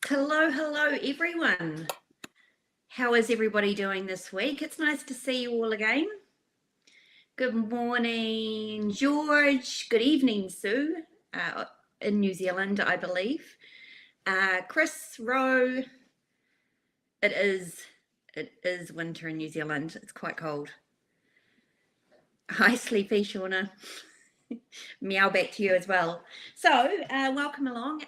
Hello, everyone. How is everybody doing this week? It's nice to see you all again. Good morning, George. Good evening, Sue, in New Zealand, I believe. Chris, Rowe. It is winter in New Zealand. It's quite cold. Hi, Sleepy Shauna. Meow back to you as well. So, welcome along.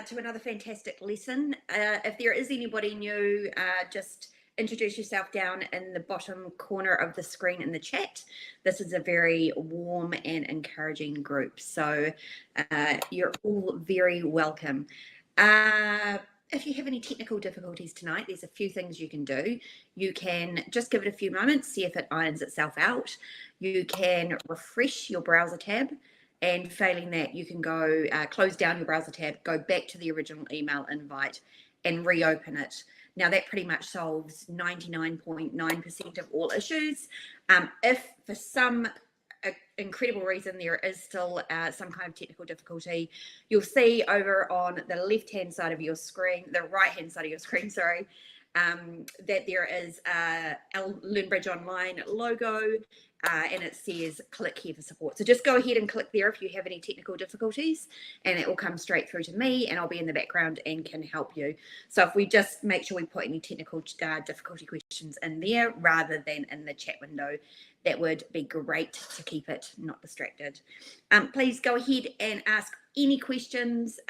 To another fantastic lesson. If there is anybody new, just introduce yourself down in the bottom corner of the screen in the chat. This is a very warm and encouraging group, so you're all very welcome. If you have any technical difficulties tonight, there's a few things you can do. You can just give it a few moments, see if it irons itself out. You can refresh your browser tab. And failing that, you can go close down your browser tab, go back to the original email invite and reopen it. Now that pretty much solves 99.9% of all issues. If for some incredible reason there is still some kind of technical difficulty, you'll see over on the left-hand side of your screen, the right-hand side of your screen, sorry, that there is a LearnBridge Online logo, and it says click here for support. So just go ahead and click there if you have any technical difficulties, and it will come straight through to me, and I'll be in the background and can help you. So if we just make sure we put any technical difficulty questions in there rather than in the chat window, that would be great to keep it not distracted. Please go ahead and ask any questions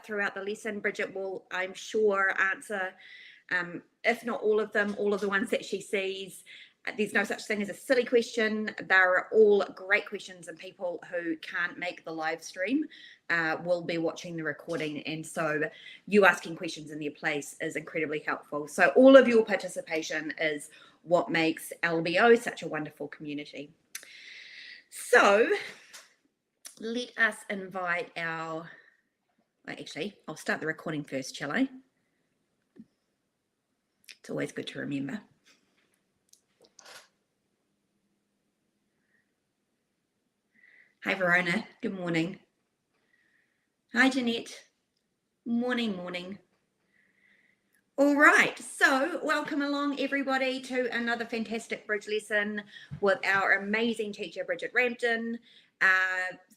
throughout the lesson. Bridget will, I'm sure, answer if not all of them, all of the ones that she sees. There's no such thing as a silly question. They're all great questions, and people who can't make the live stream will be watching the recording, and so you asking questions in their place is incredibly helpful. So all of your participation is what makes LBO such a wonderful community. So let us invite our, well, actually, I'll start the recording first, shall I? It's always good to remember. Hi, Verona. Good morning. Hi, Jeanette. Morning. All right, so welcome along, everybody, to another fantastic bridge lesson with our amazing teacher, Bridget Rampton.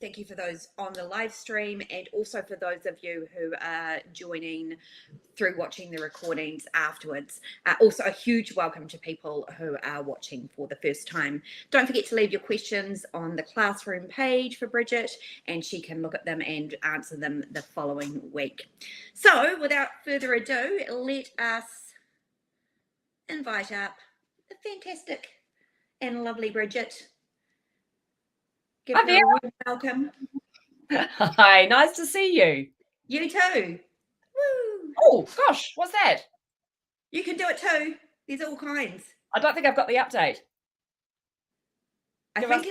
Thank you for those on the live stream, and also for those of you who are joining through watching the recordings afterwards. Also a huge welcome to people who are watching for the first time. Don't forget to leave your questions on the classroom page for Bridget, and she can look at them and answer them the following week. So without further ado, let us invite up the fantastic and lovely Bridget. Give her a warm welcome. Hi, nice to see you. You too. Woo. Oh gosh, what's that? You can do it too. There's all kinds. I don't think I've got the update. I think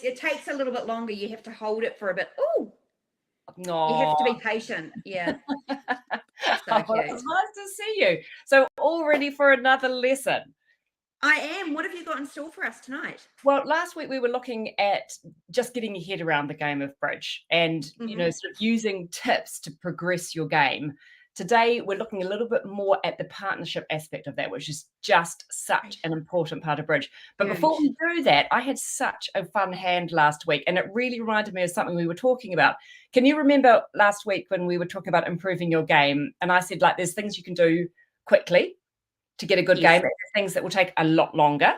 it takes a little bit longer. You have to hold it for a bit. Oh, no, you have to be patient. Yeah. So well, it's nice to see you. So all ready for another lesson? I am. What have you got in store for us tonight? Well, last week we were looking at just getting your head around the game of bridge and, you know, sort of using tips to progress your game. Today, we're looking a little bit more at the partnership aspect of that, which is just such an important part of bridge. But before we do that, I had such a fun hand last week, and it really reminded me of something we were talking about. Can you remember last week when we were talking about improving your game? And I said, like, there's things you can do quickly to get a good game, and there's things that will take a lot longer.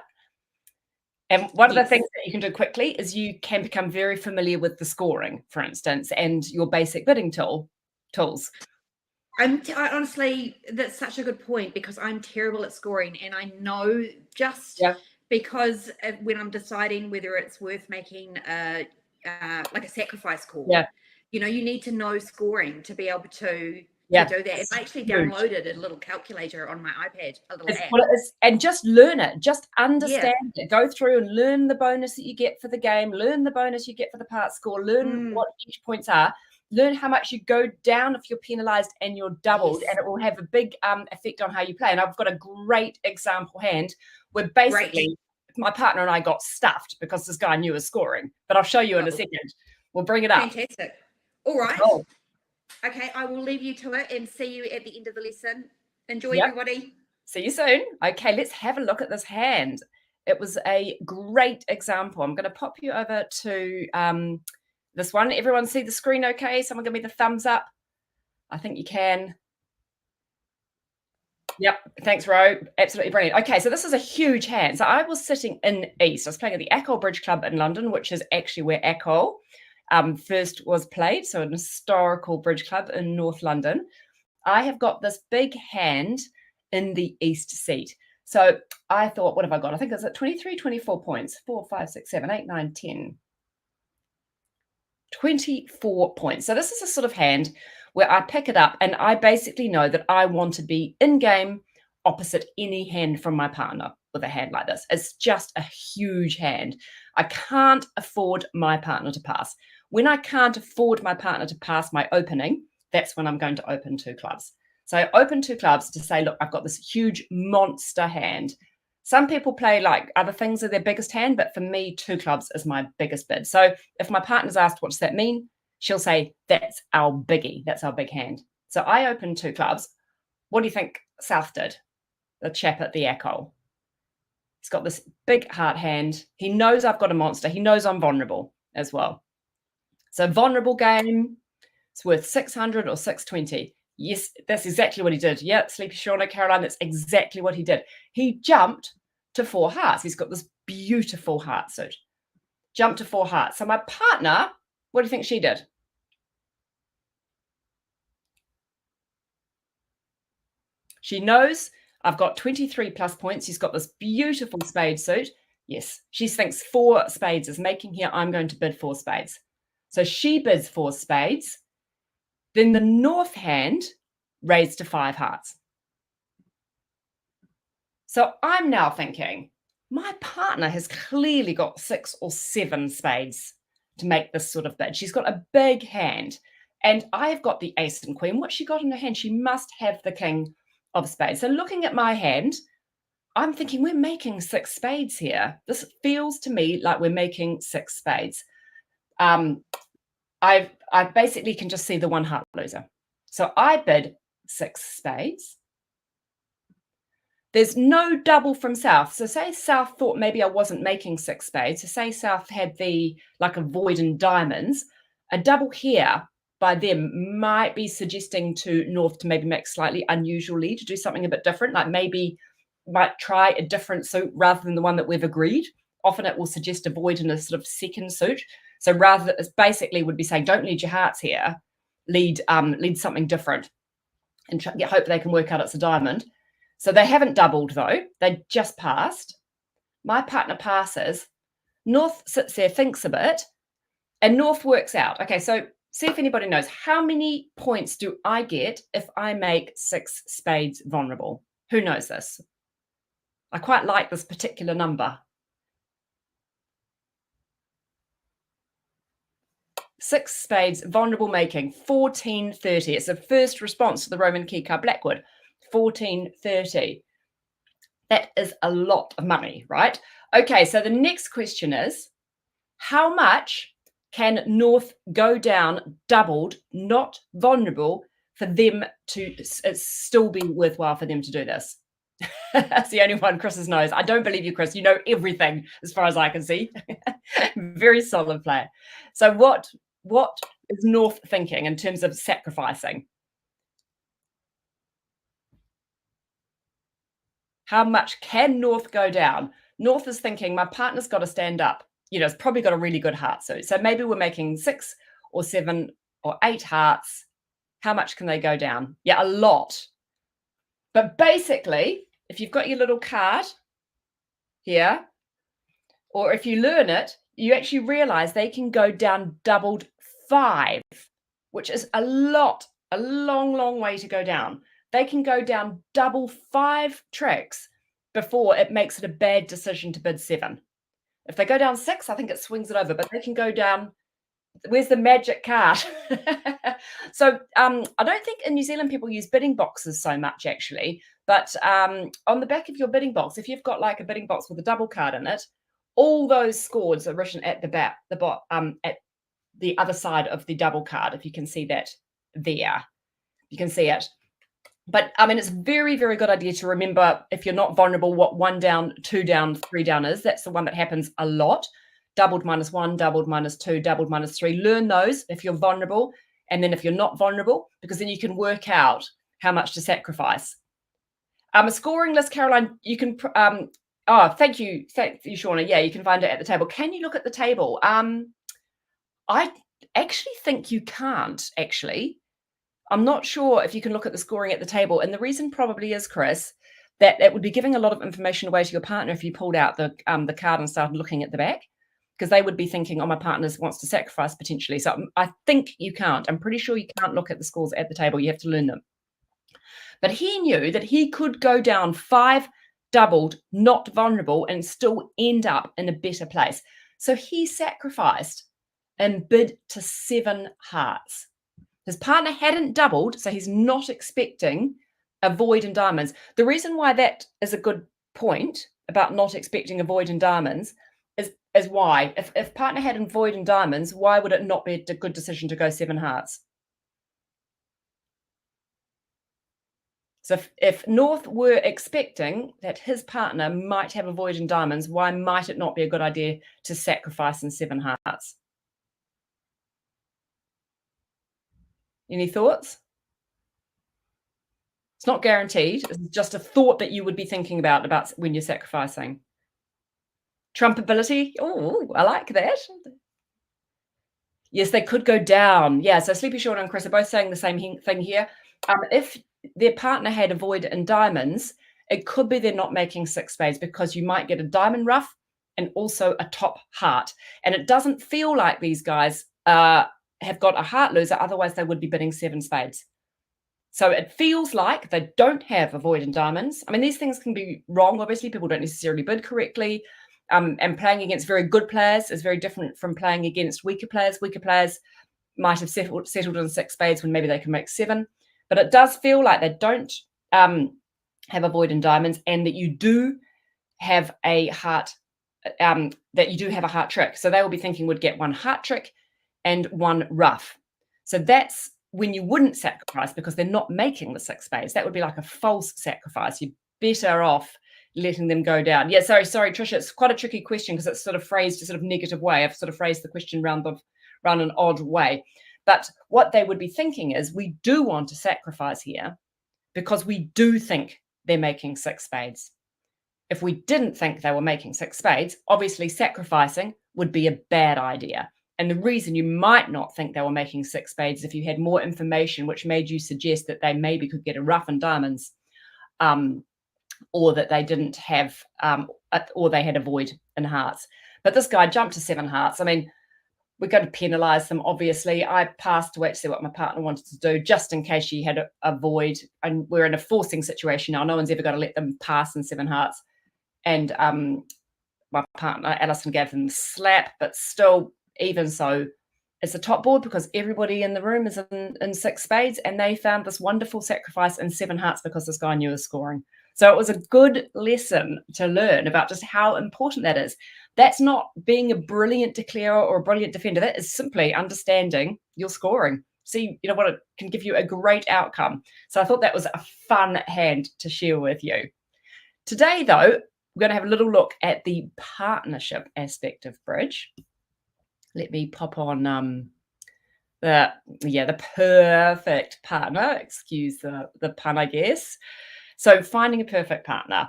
And one of the things that you can do quickly is you can become very familiar with the scoring, for instance, and your basic bidding tools. Honestly, that's such a good point, because I'm terrible at scoring, and I know just because when I'm deciding whether it's worth making like a sacrifice call, you know, you need to know scoring to be able to do that. And I actually downloaded a little calculator on my iPad, a little app. Well, and just learn it, just understand it. Go through and learn the bonus that you get for the game, learn the bonus you get for the part score, learn what each points are. Learn how much you go down if you're penalised and you're doubled, and it will have a big effect on how you play. And I've got a great example hand where basically my partner and I got stuffed because this guy knew his scoring. But I'll show you in a second. We'll bring it up. Fantastic. All right. Okay, I will leave you to it and see you at the end of the lesson. Enjoy, Yep. everybody. See you soon. Okay, let's have a look at this hand. It was a great example. I'm going to pop you over to this one. Everyone see the screen okay? Someone give me the thumbs up. I think you can. Yep. Thanks, Ro. Absolutely brilliant. Okay, so this is a huge hand. So I was sitting in East. I was playing at the Ackle Bridge Club in London, which is actually where Ackle first was played. So an historical bridge club in North London. I have got this big hand in the East seat. So I thought, what have I got? I think it's at 23, 24 points. 4, 5, 6, 7, 8, 9, 10. 24 points. So this is a sort of hand where I pick it up and I basically know that I want to be in game opposite any hand from my partner with a hand like this. It's just a huge hand. I can't afford my partner to pass. When I can't afford my partner to pass my opening, that's when I'm going to open 2 clubs. So I open 2 clubs to say, look, I've got this huge monster hand. Some people play like other things are their biggest hand, but for me, 2 clubs is my biggest bid. So if my partner's asked, what does that mean? She'll say, that's our biggie. That's our big hand. So I opened 2 clubs. What do you think South did? The chap at the Ackle. He's got this big heart hand. He knows I've got a monster. He knows I'm vulnerable as well. So vulnerable game. It's worth 600 or 620. Yes, that's exactly what he did. Yeah, Sleepy Shauna, Caroline, that's exactly what he did. He jumped to 4 hearts. He's got this beautiful heart suit. Jumped to 4 hearts. So my partner, what do you think she did? She knows I've got 23 plus points. He's got this beautiful spade suit. Yes, she thinks 4 spades is making here. I'm going to bid 4 spades. So she bids 4 spades. Then the north hand raised to 5 hearts. So I'm now thinking, my partner has clearly got 6 or 7 spades to make this sort of bid. She's got a big hand. And I've got the ace and queen. What's she got in her hand? She must have the king of spades. So looking at my hand, I'm thinking we're making 6 spades here. This feels to me like we're making 6 spades. I basically can just see the 1 heart loser. So I bid 6 spades. There's no double from South. So say South thought maybe I wasn't making 6 spades. So say South had the like a void and diamonds. A double here by them might be suggesting to North to maybe make slightly unusual lead, to do something a bit different, like maybe might try a different suit rather than the one that we've agreed. Often it will suggest a void in a sort of second suit. So rather, it basically would be saying, don't lead your hearts here, lead something different, and hope they can work out it's a diamond. So they haven't doubled though; they just passed. My partner passes. North sits there, thinks a bit, and North works out. Okay, so see if anybody knows how many points do I get if I make 6 spades vulnerable. Who knows this? I quite like this particular number. 6 spades, vulnerable making, 1430. It's the first response to the Roman key card Blackwood, 1430. That is a lot of money, right? Okay, so the next question is, how much can North go down doubled, not vulnerable, for them to still be worthwhile for them to do this? That's the only one Chris's knows. I don't believe you, Chris. You know everything as far as I can see. Very solid player. So what is North thinking in terms of sacrificing? How much can North go down? North is thinking, my partner's got to stand up. You know, it's probably got a really good heart suit. So maybe we're making 6 or 7 or 8 hearts. How much can they go down? Yeah, a lot. But basically, if you've got your little card here, or if you learn it, you actually realize they can go down doubled 5, which is a long way to go down. They can go down double 5 tricks before it makes it a bad decision to bid 7. If they go down 6, I think it swings it over, but they can go down. Where's the magic card? So I don't think in New Zealand people use bidding boxes so much actually, but on the back of your bidding box, if you've got like a bidding box with a double card in it, all those scores are written at the back, at the other side of the double card, if you can see that there. You can see it. But I mean, it's a very, very good idea to remember, if you're not vulnerable, what 1 down, 2 down, 3 down is. That's the one that happens a lot. Doubled -1, doubled -2, doubled -3. Learn those if you're vulnerable. And then if you're not vulnerable, because then you can work out how much to sacrifice. A scoring list, Caroline, you can, thank you, Shauna. Yeah, you can find it at the table. Can you look at the table? I actually think you can't, actually. I'm not sure if you can look at the scoring at the table. And the reason probably is, Chris, that it would be giving a lot of information away to your partner if you pulled out the card and started looking at the back, because they would be thinking, oh, my partner wants to sacrifice potentially. So I think you can't. I'm pretty sure you can't look at the scores at the table. You have to learn them. But he knew that he could go down 5 doubled, not vulnerable, and still end up in a better place. So he sacrificed and bid to 7 hearts. His partner hadn't doubled, so he's not expecting a void in diamonds. The reason why that is a good point about not expecting a void in diamonds is why. If partner had a void in diamonds, why would it not be a good decision to go 7 hearts? So if North were expecting that his partner might have a void in diamonds, why might it not be a good idea to sacrifice in 7 hearts? Any thoughts? It's not guaranteed. It's just a thought that you would be thinking about when you're sacrificing. Trumpability. Oh, I like that. Yes, they could go down. Yeah, so Sleepy Shaun and Chris are both saying the same thing here. If their partner had a void in diamonds, it could be they're not making 6 spades, because you might get a diamond rough and also a top heart. And it doesn't feel like these guys have got a heart loser, otherwise they would be bidding 7 spades. So it feels like they don't have a void in diamonds. I mean, these things can be wrong, obviously. People don't necessarily bid correctly. And playing against very good players is very different from playing against weaker players. Weaker players might have settled in 6 spades when maybe they can make 7. But it does feel like they don't have a void in diamonds, and that you do have a heart, trick. So they will be thinking would get 1 heart trick and 1 rough. So that's when you wouldn't sacrifice, because they're not making the 6 spades. That would be like a false sacrifice. You're better off letting them go down. Yeah, sorry, Trisha. It's quite a tricky question because it's sort of phrased a sort of negative way. I've sort of phrased the question round an odd way. But what they would be thinking is, we do want to sacrifice here because we do think they're making 6 spades. If we didn't think they were making 6 spades, obviously sacrificing would be a bad idea. And the reason you might not think they were making 6 spades is if you had more information which made you suggest that they maybe could get a rough in diamonds, or that they didn't have, or they had a void in hearts. But this guy jumped to 7 hearts. I mean, we're going to penalise them, obviously. I passed to wait to see what my partner wanted to do, just in case she had a void. And we're in a forcing situation now. No one's ever going to let them pass in 7 hearts. And my partner, Alison, gave them the slap. But still, even so, it's a top board because everybody in the room is in 6 spades. And they found this wonderful sacrifice in 7 hearts because this guy knew his scoring. So it was a good lesson to learn about just how important that is. That's not being a brilliant declarer or a brilliant defender. That is simply understanding your scoring. See, you know what, it can give you a great outcome. So I thought that was a fun hand to share with you. Today, though, we're going to have a little look at the partnership aspect of bridge. Let me pop on the perfect partner. Excuse the pun, I guess. So finding a perfect partner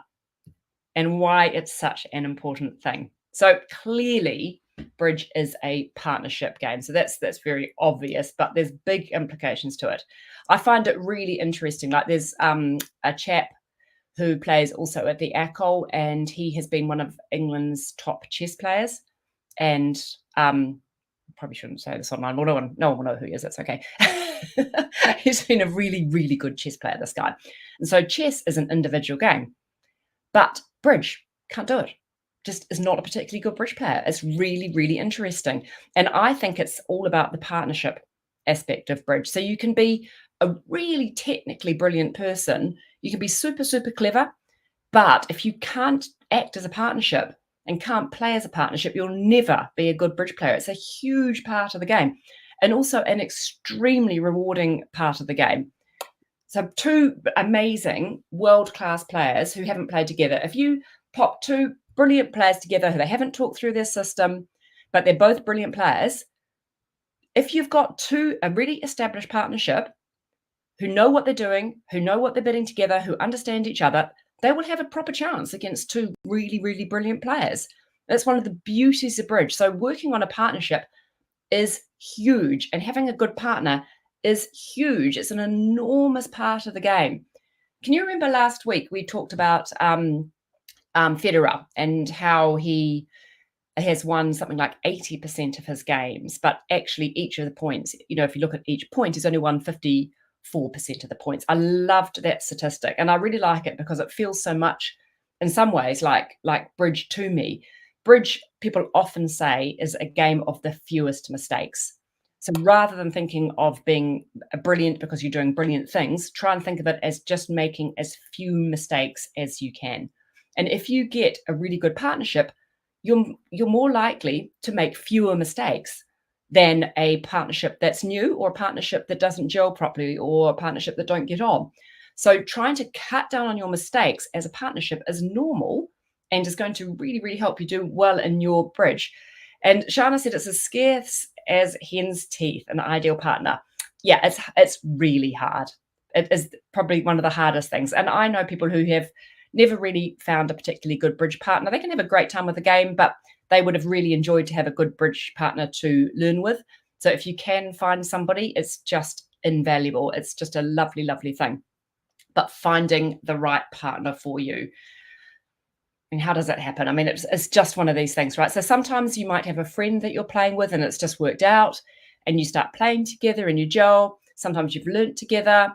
and why it's such an important thing. So clearly, bridge is a partnership game. So that's very obvious, but there's big implications to it. I find it really interesting. Like there's a chap who plays also at the ACOL, and he has been one of England's top chess players. And probably shouldn't say this online. Well, no one will know who he is. That's okay. He's been a really, really good chess player, this guy. And so chess is an individual game, but bridge can't do it. Just is not a particularly good bridge player. It's really, really interesting. And I think it's all about the partnership aspect of bridge. So you can be a really technically brilliant person. You can be super, super clever. But if you can't act as a partnership and can't play as a partnership, you'll never be a good bridge player. It's a huge part of the game. and also an extremely rewarding part of the game. So two amazing world-class players who haven't played together. If you pop two brilliant players together who they haven't talked through their system, but they're both brilliant players, if you've got a really established partnership who know what they're doing, who know what they're bidding together, who understand each other, they will have a proper chance against two really, really brilliant players. That's one of the beauties of bridge. So working on a partnership is huge, and having a good partner is huge. It's an enormous part of the game. Can you remember last week we talked about Federer and how he has won something like 80% of his games, but actually each of the points, if you look at each point, he's only won 54% of the points. I loved that statistic, and I really like it because it feels so much, in some ways, like bridge to me. Bridge, people often say, is a game of the fewest mistakes. So rather than thinking of being brilliant because you're doing brilliant things, try and think of it as just making as few mistakes as you can. And if you get a really good partnership, you're more likely to make fewer mistakes than a partnership that's new, or a partnership that doesn't gel properly, or a partnership that don't get on. So trying to cut down on your mistakes as a partnership is normal and is going to really, really help you do well in your bridge. And Shana said it's as scarce as hen's teeth, an ideal partner. Yeah, it's really hard. It is probably one of the hardest things. And I know people who have never really found a particularly good bridge partner. They can have a great time with the game, but they would have really enjoyed to have a good bridge partner to learn with. So if you can find somebody, it's just invaluable. It's just a lovely, lovely thing. But finding the right partner for you. And how does that happen? I mean, it's just one of these things, right? So sometimes you might have a friend that you're playing with and it's just worked out, and you start playing together and you gel. Sometimes you've learnt together.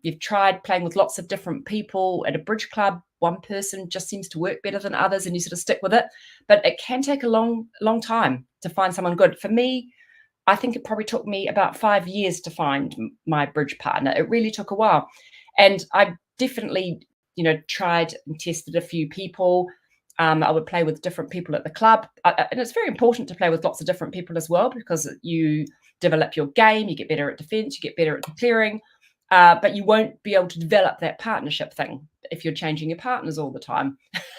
You've tried playing with lots of different people at a bridge club. One person just seems to work better than others, and you sort of stick with it. But it can take a long, long time to find someone good. For me, I think it probably took me about 5 years to find my bridge partner. It really took a while. And I definitely, tried and tested a few people. I would play with different people at the club. And it's very important to play with lots of different people as well, because you develop your game, you get better at defense, you get better at declaring. But you won't be able to develop that partnership thing if you're changing your partners all the time.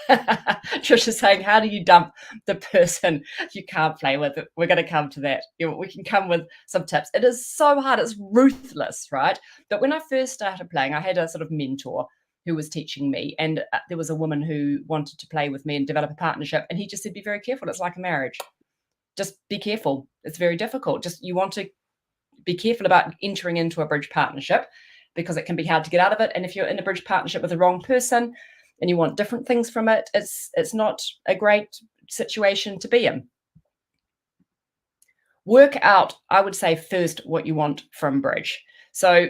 Trisha's saying, how do you dump the person you can't play with? We're going to come to that. We can come with some tips. It is so hard. It's ruthless, right? But when I first started playing, I had a sort of mentor who was teaching me. And there was a woman who wanted to play with me and develop a partnership. And he just said, be very careful. It's like a marriage. Just be careful. It's very difficult. You want to be careful about entering into a bridge partnership, because it can be hard to get out of it. And if you're in a bridge partnership with the wrong person and you want different things from it, it's not a great situation to be in. Work out, I would say, first what you want from bridge. So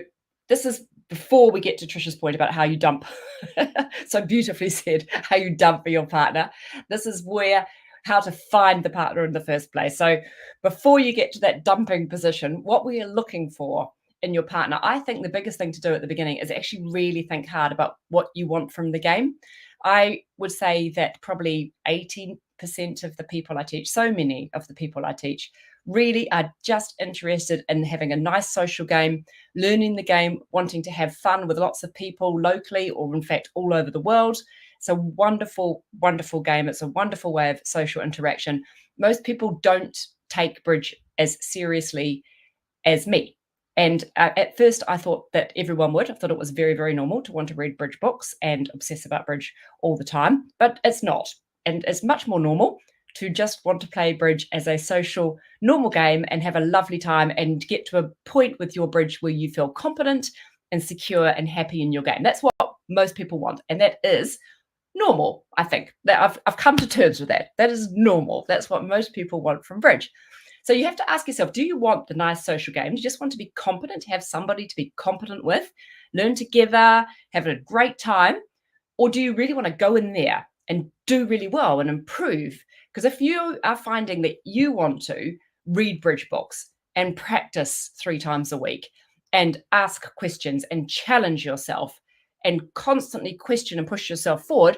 this is before we get to Trisha's point about how you dump. So beautifully said, how you dump for your partner. This is how to find the partner in the first place. So before you get to that dumping position, what we are looking for in your partner, I think the biggest thing to do at the beginning is actually really think hard about what you want from the game. I would say that probably 18% of the people I teach, so many of the people I teach, really are just interested in having a nice social game, learning the game, wanting to have fun with lots of people locally, or in fact all over the world. It's a wonderful, wonderful game. It's a wonderful way of social interaction. Most people don't take bridge as seriously as me. And at first I thought that everyone would. I thought it was very, very normal to want to read bridge books and obsess about bridge all the time, but it's not. And it's much more normal to just want to play bridge as a social, normal game and have a lovely time and get to a point with your bridge where you feel competent and secure and happy in your game. That's what most people want. And that is normal, I think. That I've come to terms with that. That is normal. That's what most people want from bridge. So you have to ask yourself, do you want the nice social game? Do you just want to be competent, have somebody to be competent with, learn together, have a great time? Or do you really want to go in there and do really well and improve? Because if you are finding that you want to read bridge books and practice 3 times a week and ask questions and challenge yourself and constantly question and push yourself forward,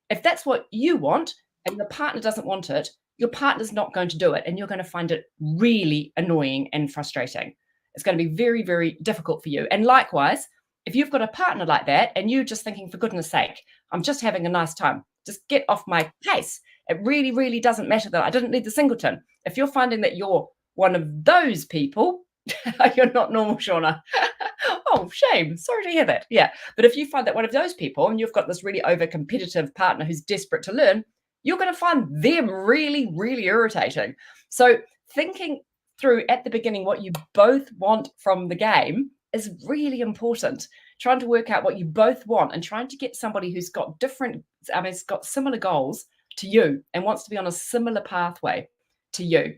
if that's what you want and your partner doesn't want it, your partner's not going to do it, and you're going to find it really annoying and frustrating. It's going to be very, very difficult for you. And likewise, if you've got a partner like that and you're just thinking, for goodness sake, I'm just having a nice time, just get off my case. It really, really doesn't matter that I didn't need the singleton. If you're finding that you're one of those people, you're not normal, Shauna. Oh, shame. Sorry to hear that. Yeah. But if you find that one of those people and you've got this really over-competitive partner who's desperate to learn, you're going to find them really, really irritating. So thinking through at the beginning what you both want from the game is really important. Trying to work out what you both want and trying to get somebody who's got has got similar goals to you and wants to be on a similar pathway to you.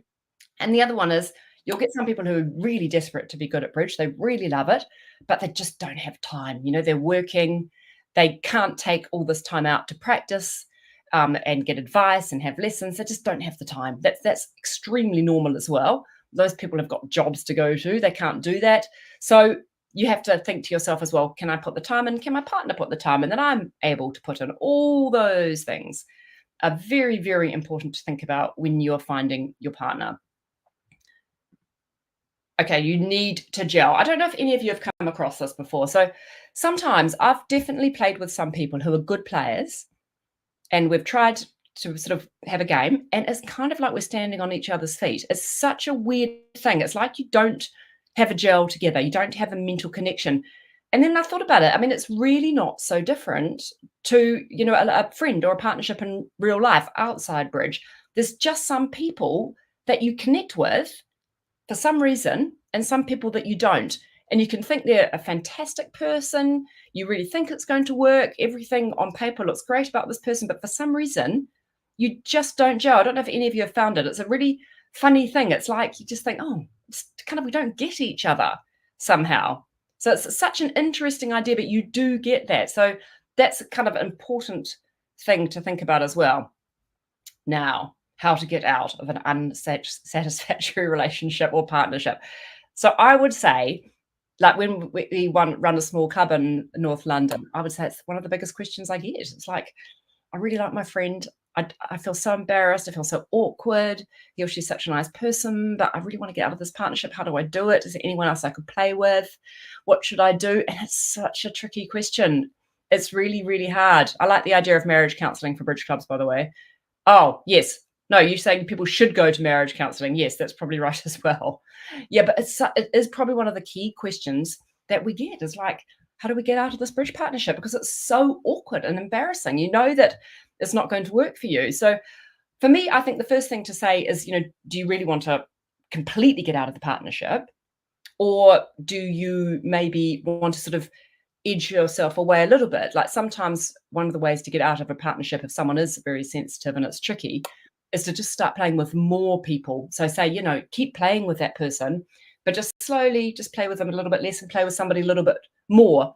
And the other one is, you'll get some people who are really desperate to be good at bridge. They really love it, but they just don't have time. They're working. They can't take all this time out to practice and get advice and have lessons. They just don't have the time. That's extremely normal as well. Those people have got jobs to go to. They can't do that. So you have to think to yourself as well, can I put the time in? Can my partner put the time in that I'm able to put in? All those things are very, very important to think about when you're finding your partner. Okay, you need to gel. I don't know if any of you have come across this before. So sometimes I've definitely played with some people who are good players, and we've tried to sort of have a game, and it's kind of like we're standing on each other's feet. It's such a weird thing. It's like you don't have a gel together. You don't have a mental connection. And then I thought about it. I mean, it's really not so different to, a friend or a partnership in real life outside bridge. There's just some people that you connect with for some reason and some people that you don't. And you can think they're a fantastic person. You really think it's going to work. Everything on paper looks great about this person, but for some reason, you just don't gel. I don't know if any of you have found it. It's a really funny thing. It's like you just think, oh, it's kind of, we don't get each other somehow. So it's such an interesting idea, but you do get that. So that's a kind of important thing to think about as well. Now, how to get out of an unsatisfactory relationship or partnership. So I would say, like when we run a small club in North London, I would say it's one of the biggest questions I get. It's like, I really like my friend. I feel so embarrassed. I feel so awkward. He or she's such a nice person, but I really want to get out of this partnership. How do I do it? Is there anyone else I could play with? What should I do? And it's such a tricky question. It's really, really hard. I like the idea of marriage counselling for bridge clubs, by the way. Oh, yes. No, you're saying people should go to marriage counselling. Yes, that's probably right as well. Yeah, but it is probably one of the key questions that we get is like, how do we get out of this bridge partnership? Because it's so awkward and embarrassing. You know that it's not going to work for you. So for me, I think the first thing to say is, do you really want to completely get out of the partnership? Or do you maybe want to sort of edge yourself away a little bit? Like sometimes one of the ways to get out of a partnership, if someone is very sensitive and it's tricky, is to just start playing with more people. So say, keep playing with that person, but just slowly just play with them a little bit less and play with somebody a little bit more.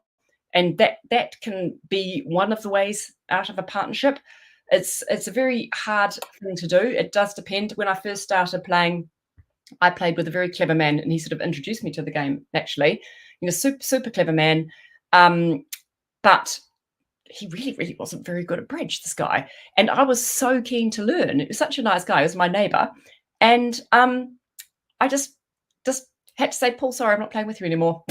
And that can be one of the ways out of a partnership. It's a very hard thing to do. It does depend. When I first started playing, I played with a very clever man, and he sort of introduced me to the game, actually. Super, super clever man. But he really, really wasn't very good at bridge, this guy. And I was so keen to learn. He was such a nice guy. He was my neighbour. And I just had to say, Paul, sorry, I'm not playing with you anymore.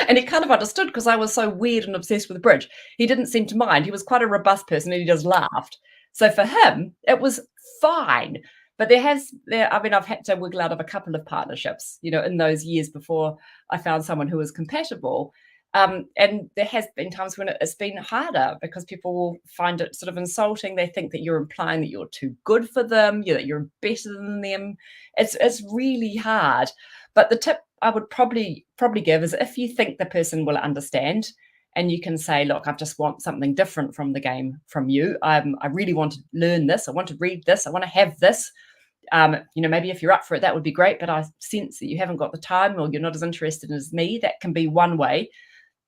And he kind of understood because I was so weird and obsessed with bridge. He didn't seem to mind. He was quite a robust person and he just laughed. So for him, it was fine. But I've had to wiggle out of a couple of partnerships, in those years before I found someone who was compatible. And there has been times when it's been harder because people will find it sort of insulting. They think that you're implying that you're too good for them, that you're better than them. It's really hard. But the tip I would probably give is if you think the person will understand and you can say, look, I just want something different from the game from you. I really want to learn this. I want to read this. I want to have this. Maybe if you're up for it, that would be great. But I sense that you haven't got the time or you're not as interested as me. That can be one way.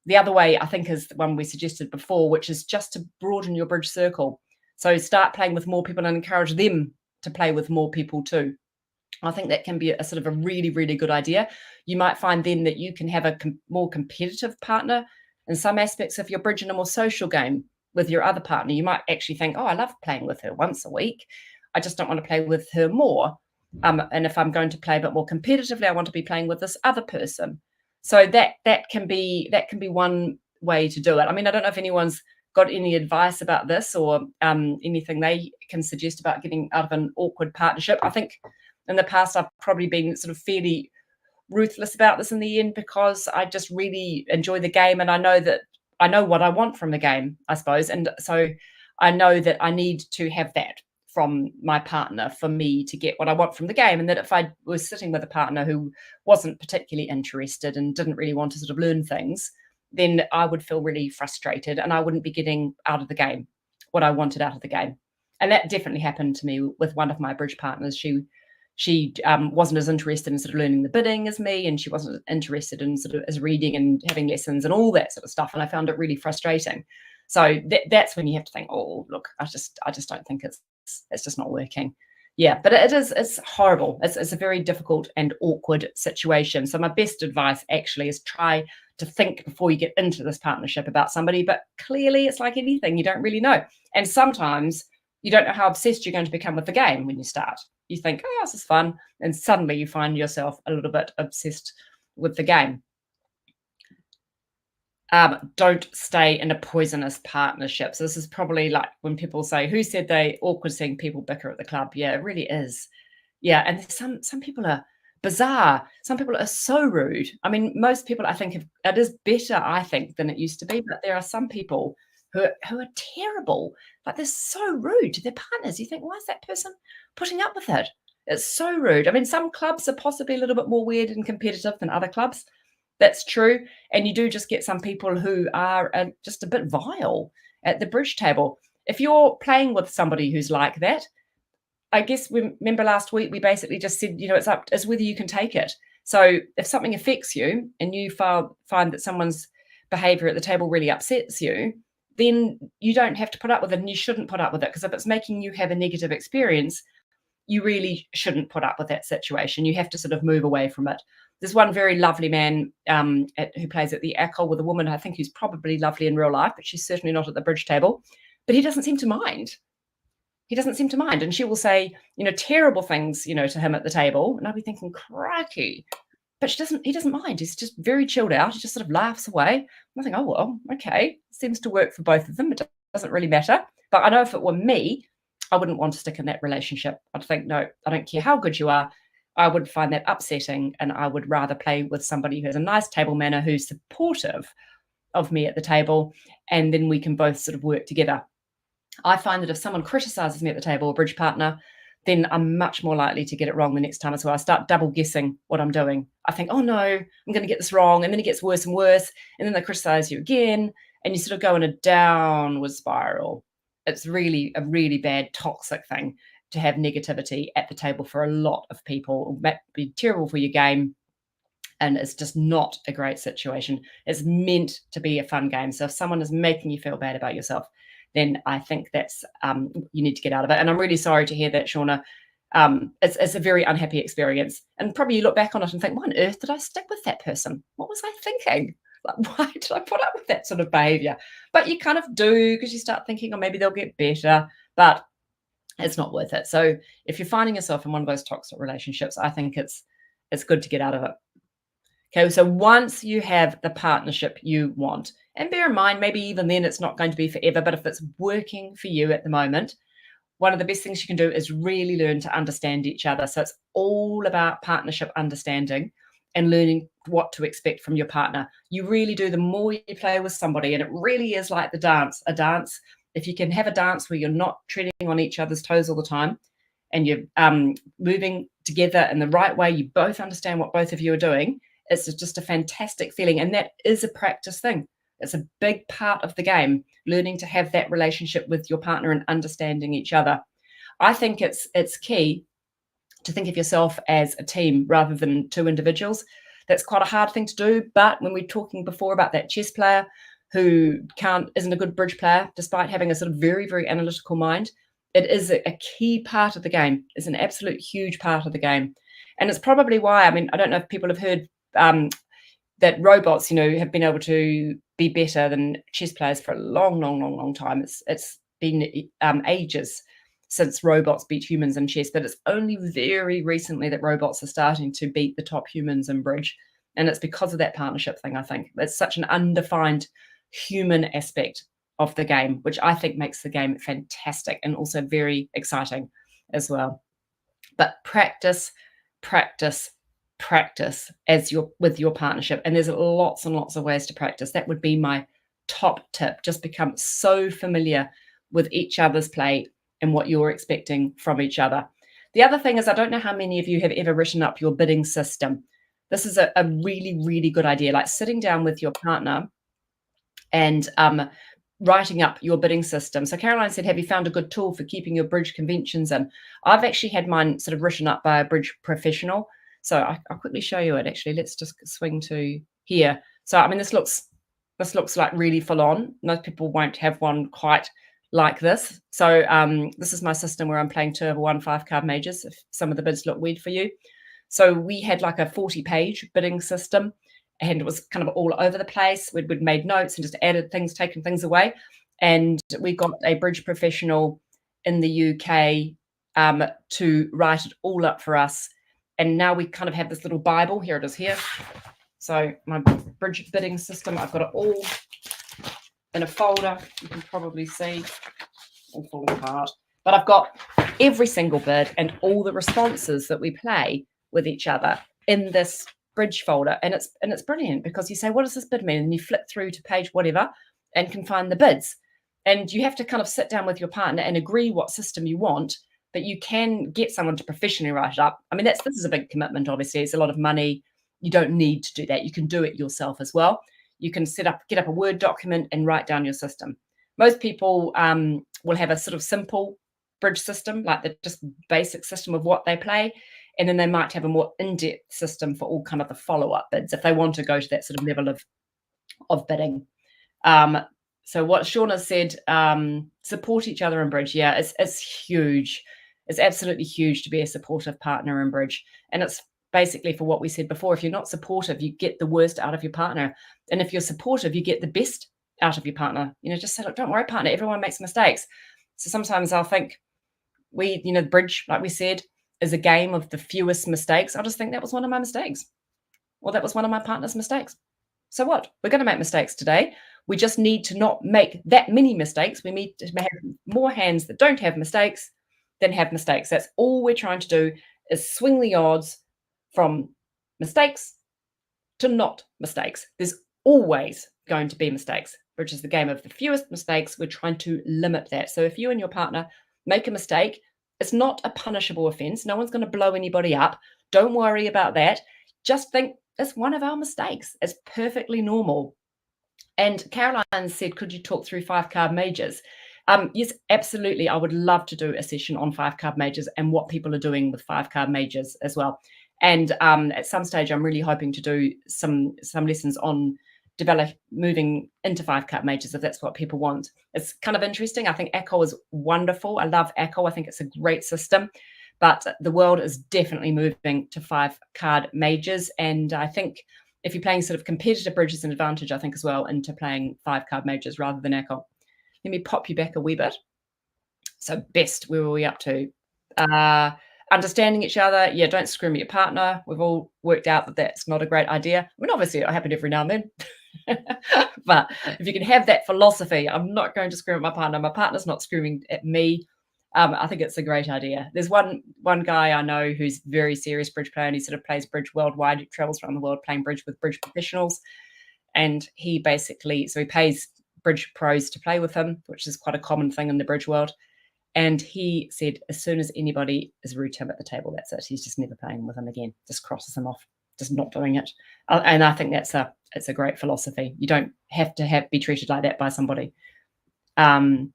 The other way, I think, is the one we suggested before, which is just to broaden your bridge circle. So start playing with more people and encourage them to play with more people too. I think that can be a sort of a really, really good idea. You might find then that you can have a more competitive partner in some aspects of your bridge in a more social game with your other partner. You might actually think, oh, I love playing with her once a week. I just don't want to play with her more. And if I'm going to play a bit more competitively, I want to be playing with this other person. So that can be one way to do it. I mean, I don't know if anyone's got any advice about this or anything they can suggest about getting out of an awkward partnership. I think in the past I've probably been sort of fairly ruthless about this in the end, because I just really enjoy the game, and I know what I want from the game, I suppose. And so I know that I need to have that from my partner for me to get what I want from the game. And that if I was sitting with a partner who wasn't particularly interested and didn't really want to sort of learn things, then I would feel really frustrated and I wouldn't be getting out of the game what I wanted out of the game. And that definitely happened to me with one of my bridge partners. She wasn't as interested in sort of learning the bidding as me, and she wasn't interested in sort of as reading and having lessons and all that sort of stuff. And I found it really frustrating. So that's when you have to think, oh, look, I just don't think it's just not working. Yeah, but it's horrible. It's a very difficult and awkward situation. So my best advice actually is try to think before you get into this partnership about somebody. But clearly it's like anything, you don't really know. And sometimes you don't know how obsessed you're going to become with the game when you start. You think, oh, this is fun. And suddenly you find yourself a little bit obsessed with the game. Don't stay in a poisonous partnership. So this is probably like when people say, who said they awkward seeing people bicker at the club? Yeah, it really is. Yeah, and some people are bizarre. Some people are so rude. I mean, most people, I think, it is better, I think, than it used to be. But there are some people who are terrible. Like, they're so rude to their partners. You think, why is that person putting up with it? It's so rude. I mean, some clubs are possibly a little bit more weird and competitive than other clubs. That's true. And you do just get some people who are just a bit vile at the bridge table. If you're playing with somebody who's like that, I guess remember last week we basically just said, it's whether you can take it. So if something affects you and you find that someone's behavior at the table really upsets you, then you don't have to put up with it, and you shouldn't put up with it, because if it's making you have a negative experience, you really shouldn't put up with that situation. You have to sort of move away from it. There's one very lovely man who plays at the Atoll with a woman, I think, who's probably lovely in real life, but she's certainly not at the bridge table. But he doesn't seem to mind. He doesn't seem to mind. And she will say, terrible things, to him at the table. And I'll be thinking, crikey. But he doesn't mind. He's just very chilled out. He just sort of laughs away. And I think, oh, well, okay. Seems to work for both of them. It doesn't really matter. But I know if it were me, I wouldn't want to stick in that relationship. I'd think, no, I don't care how good you are. I would find that upsetting, and I would rather play with somebody who has a nice table manner, who's supportive of me at the table, and then we can both sort of work together. I find that if someone criticizes me at the table, a bridge partner, then I'm much more likely to get it wrong the next time as well. I start double guessing what I'm doing. I think, oh no, I'm going to get this wrong. And then it gets worse and worse. And then they criticize you again, and you sort of go in a downward spiral. It's really a really bad, toxic thing to have negativity at the table for a lot of people. It might be terrible for your game, and it's just not a great situation. It's meant to be a fun game. So if someone is making you feel bad about yourself, then I think that's you need to get out of it. And I'm really sorry to hear that, Shauna. It's a very unhappy experience. And probably you look back on it and think, why on earth did I stick with that person? What was I thinking? Like, why did I put up with that sort of behavior? But you kind of do, because you start thinking, oh, maybe they'll get better. But it's not worth it. So if you're finding yourself in one of those toxic relationships, I think it's good to get out of it. Okay, so once you have the partnership you want, and bear in mind, maybe even then it's not going to be forever, but if it's working for you at the moment, one of the best things you can do is really learn to understand each other. So it's all about partnership understanding and learning what to expect from your partner. You really do. The more you play with somebody, and it really is like a dance. If you can have a dance where you're not treading on each other's toes all the time, and you're moving together in the right way, you both understand what both of you are doing, it's just a fantastic feeling. And that is a practice thing. It's a big part of the game, learning to have that relationship with your partner and understanding each other. I think it's key to think of yourself as a team rather than two individuals. That's quite a hard thing to do. But when we're talking before about that chess player who isn't a good bridge player, despite having a sort of very, very analytical mind, it is a key part of the game. It's an absolute huge part of the game. And it's probably why, I mean, I don't know if people have heard that robots, have been able to be better than chess players for a long, long, long, long time. It's been ages since robots beat humans in chess, but it's only very recently that robots are starting to beat the top humans in bridge. And it's because of that partnership thing, I think. It's such an undefined human aspect of the game, which I think makes the game fantastic and also very exciting as well. But practice, practice, practice with your partnership. And there's lots and lots of ways to practice. That would be my top tip. Just become so familiar with each other's play and what you're expecting from each other. The other thing is, I don't know how many of you have ever written up your bidding system. This is a really, really good idea, like sitting down with your partner and writing up your bidding system. So Caroline said, have you found a good tool for keeping your bridge conventions in? I've actually had mine sort of written up by a bridge professional. So I'll quickly show you it, actually. Let's just swing to here. So, I mean, this looks like really full on. Most people won't have one quite like this. So this is my system where I'm playing 2 over 1 5-card majors, if some of the bids look weird for you. So we had like a 40-page bidding system, and it was kind of all over the place. We'd made notes and just added things, taken things away. And we got a bridge professional in the UK to write it all up for us. And now we kind of have this little Bible. Here it is here. So my bridge bidding system, I've got it all in a folder. You can probably see, all falling apart. But I've got every single bid and all the responses that we play with each other in this bridge folder. And it's brilliant, because you say, what does this bid mean? And you flip through to page whatever and can find the bids. And you have to kind of sit down with your partner and agree what system you want, but you can get someone to professionally write it up. I mean, this is a big commitment, obviously. It's a lot of money. You don't need to do that. You can do it yourself as well. You can get up a Word document and write down your system. Most people will have a sort of simple bridge system, like the just basic system of what they play. And then they might have a more in-depth system for all kind of the follow-up bids if they want to go to that sort of level of bidding. So what Shauna said, support each other in bridge. Yeah, it's huge. It's absolutely huge to be a supportive partner in bridge. And it's basically for what we said before. If you're not supportive, you get the worst out of your partner. And if you're supportive, you get the best out of your partner. Just say, look, don't worry, partner, everyone makes mistakes. So sometimes I'll think bridge, like we said, is a game of the fewest mistakes. I'll just think that was one of my mistakes. Or that was one of my partner's mistakes. So what? We're going to make mistakes today. We just need to not make that many mistakes. We need to have more hands that don't have mistakes than have mistakes. That's all we're trying to do, is swing the odds from mistakes to not mistakes. There's always going to be mistakes, which is the game of the fewest mistakes. We're trying to limit that. So if you and your partner make a mistake, it's not a punishable offense. No one's going to blow anybody up. Don't worry about that. Just think it's one of our mistakes. It's perfectly normal. And Caroline said, could you talk through 5-card majors? Yes, absolutely. I would love to do a session on 5-card majors and what people are doing with 5-card majors as well. And at some stage, I'm really hoping to do some lessons on moving into 5-card majors, if that's what people want. It's kind of interesting. I think Echo is wonderful. I love Echo. I think it's a great system, but the world is definitely moving to 5-card majors. And I think if you're playing sort of competitive bridges, an advantage, I think, as well, into playing 5-card majors rather than Echo. Let me pop you back a wee bit. So best, where were we up to? Understanding each other. Yeah, don't scream at your partner. We've all worked out that that's not a great idea. I mean, obviously it happened every now and then. But if you can have that philosophy, I'm not going to scream at my partner. My partner's not screaming at me. I think it's a great idea. There's one guy I know who's very serious bridge player, and he sort of plays bridge worldwide. He travels around the world playing bridge with bridge professionals. And he basically, so he pays bridge pros to play with him, which is quite a common thing in the bridge world. And he said, as soon as anybody is rude to him at the table, that's it. He's just never playing with him again. Just crosses him off, just not doing it. And I think it's a great philosophy. You don't have to be treated like that by somebody. In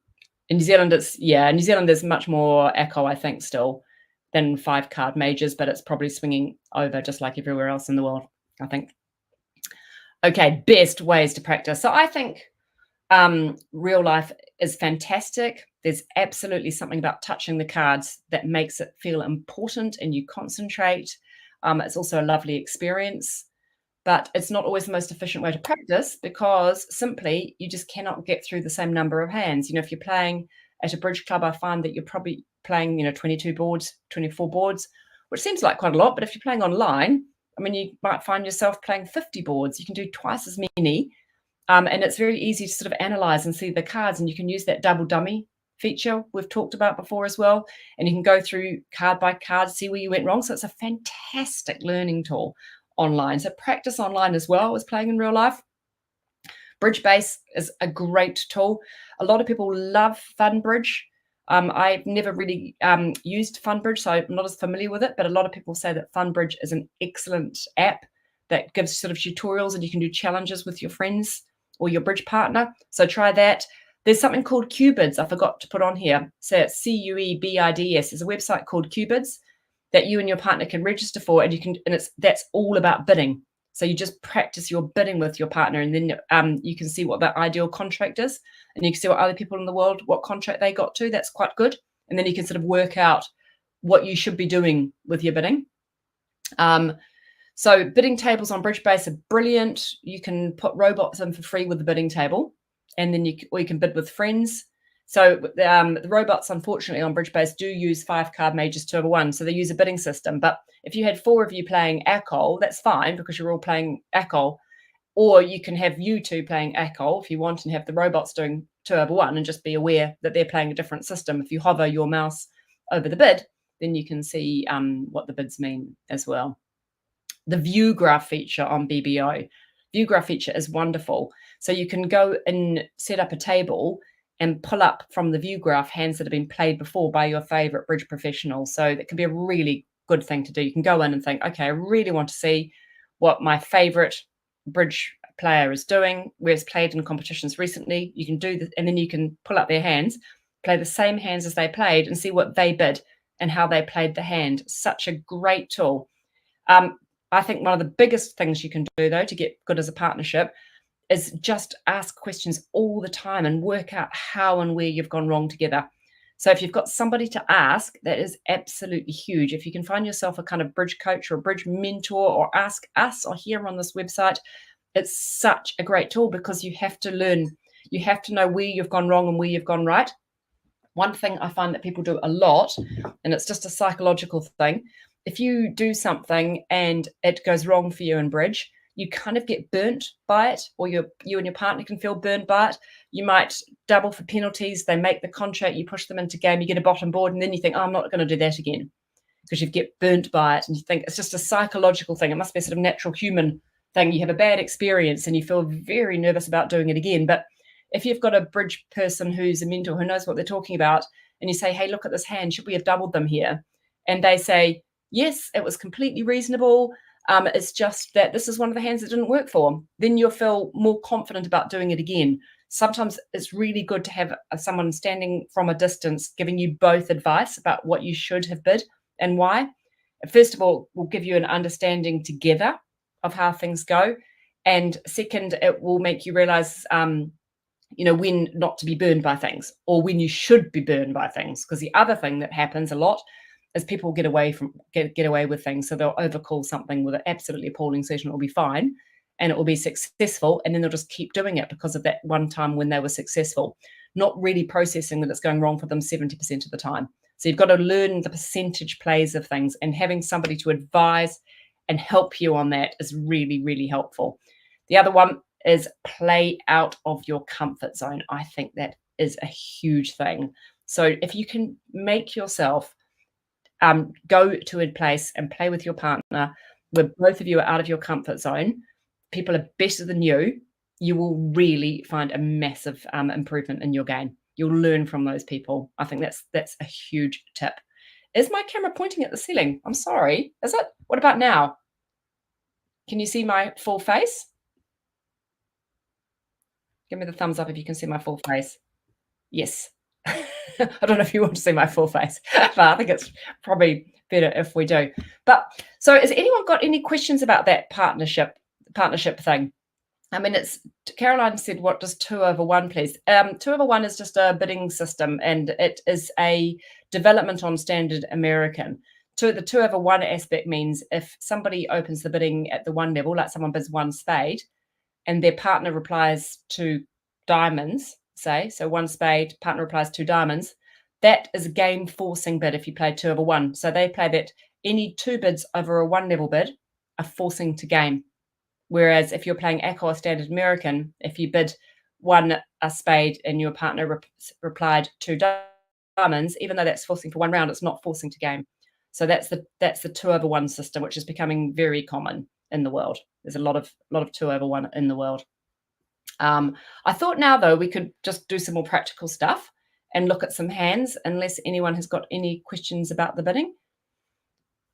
New Zealand, New Zealand there's much more Echo, I think, still than 5-card majors, but it's probably swinging over just like everywhere else in the world, I think. Okay, best ways to practice. So I think real life is fantastic. There's absolutely something about touching the cards that makes it feel important and you concentrate. It's also a lovely experience, but it's not always the most efficient way to practice, because simply you just cannot get through the same number of hands. If you're playing at a bridge club, I find that you're probably playing, 22 boards, 24 boards, which seems like quite a lot. But if you're playing online, I mean, you might find yourself playing 50 boards. You can do twice as many. And it's very easy to sort of analyze and see the cards, and you can use that double dummy feature we've talked about before as well. And you can go through card by card, see where you went wrong. So it's a fantastic learning tool online. So practice online as well as playing in real life. Bridge Base is a great tool. A lot of people love FunBridge. I've never really used FunBridge, so I'm not as familiar with it, but a lot of people say that FunBridge is an excellent app that gives sort of tutorials, and you can do challenges with your friends or your bridge partner. So try that. There's something called Cubids I forgot to put on here. So it's CUEBIDS. There's a website called Cubids that you and your partner can register for, and that's all about bidding. So you just practice your bidding with your partner, and then you can see what the ideal contract is, and you can see what other people in the world, what contract they got to. That's quite good. And then you can sort of work out what you should be doing with your bidding. So bidding tables on Bridge Base are brilliant. You can put robots in for free with the bidding table, and then you can bid with friends. So the robots, unfortunately, on Bridge Base do use 5-card majors 2/1, so they use a bidding system. But if you had 4 of you playing ACOL, that's fine because you're all playing ACOL. Or you can have you two playing ACOL if you want, and have the robots doing 2/1, and just be aware that they're playing a different system. If you hover your mouse over the bid, then you can see what the bids mean as well. The view graph feature on BBO. View graph feature is wonderful. So you can go and set up a table and pull up from the view graph hands that have been played before by your favorite bridge professional. So that can be a really good thing to do. You can go in and think, okay, I really want to see what my favorite bridge player is doing, where it's played in competitions recently. You can do this, and then you can pull up their hands, play the same hands as they played, and see what they bid and how they played the hand. Such a great tool. I think one of the biggest things you can do, though, to get good as a partnership is just ask questions all the time and work out how and where you've gone wrong together. So if you've got somebody to ask, that is absolutely huge. If you can find yourself a kind of bridge coach or a bridge mentor, or ask us or here on this website, it's such a great tool, because you have to learn. You have to know where you've gone wrong and where you've gone right. One thing I find that people do a lot, and it's just a psychological thing, if you do something and it goes wrong for you in bridge, you kind of get burnt by it, or you and your partner can feel burnt by it. You might double for penalties. They make the contract, you push them into game, you get a bottom board, and then you think, oh, I'm not going to do that again, because you get burnt by it. And you think it's just a psychological thing. It must be a sort of natural human thing. You have a bad experience and you feel very nervous about doing it again. But if you've got a bridge person who's a mentor who knows what they're talking about, and you say, hey, look at this hand, should we have doubled them here? And they say, yes, it was completely reasonable. It's just that this is one of the hands that didn't work for. Then you'll feel more confident about doing it again. Sometimes it's really good to have someone standing from a distance giving you both advice about what you should have bid and why. First of all, will give you an understanding together of how things go. And second, it will make you realize, when not to be burned by things, or when you should be burned by things. Because the other thing that happens a lot is people get away with things. So they'll overcall something with an absolutely appalling session. It will be fine and it will be successful. And then they'll just keep doing it because of that one time when they were successful, not really processing that it's going wrong for them 70% of the time. So you've got to learn the percentage plays of things, and having somebody to advise and help you on that is really, really helpful. The other one is play out of your comfort zone. I think that is a huge thing. So if you can make yourself go to a place and play with your partner where both of you are out of your comfort zone, people are better than you will really find a massive improvement in your game. You'll learn from those people. I think that's a huge tip. Is my camera pointing at the ceiling? I'm sorry. Is it? What about now? Can you see my full face? Give me the thumbs up if you can see my full face. Yes. I don't know if you want to see my full face, but I think it's probably better if we do. But so has anyone got any questions about that partnership thing? I mean, Caroline said, what does 2/1 please? 2/1 is just a bidding system, and it is a development on standard American. The 2/1 aspect means if somebody opens the bidding at the 1 level, like someone bids 1 spade, and their partner replies 2 diamonds, say, so 1 spade, partner replies 2 diamonds, that is a game forcing bid if you play 2 over 1. So they play that any 2 bids over a 1 level bid are forcing to game. Whereas if you're playing Acco or Standard American, if you bid 1 a spade and your partner replied 2 diamonds, even though that's forcing for 1 round, it's not forcing to game. So that's the 2 over 1 system, which is becoming very common in the world. There's a lot of 2 over 1 in the world. I thought now, though, we could just do some more practical stuff and look at some hands, unless anyone has got any questions about the bidding.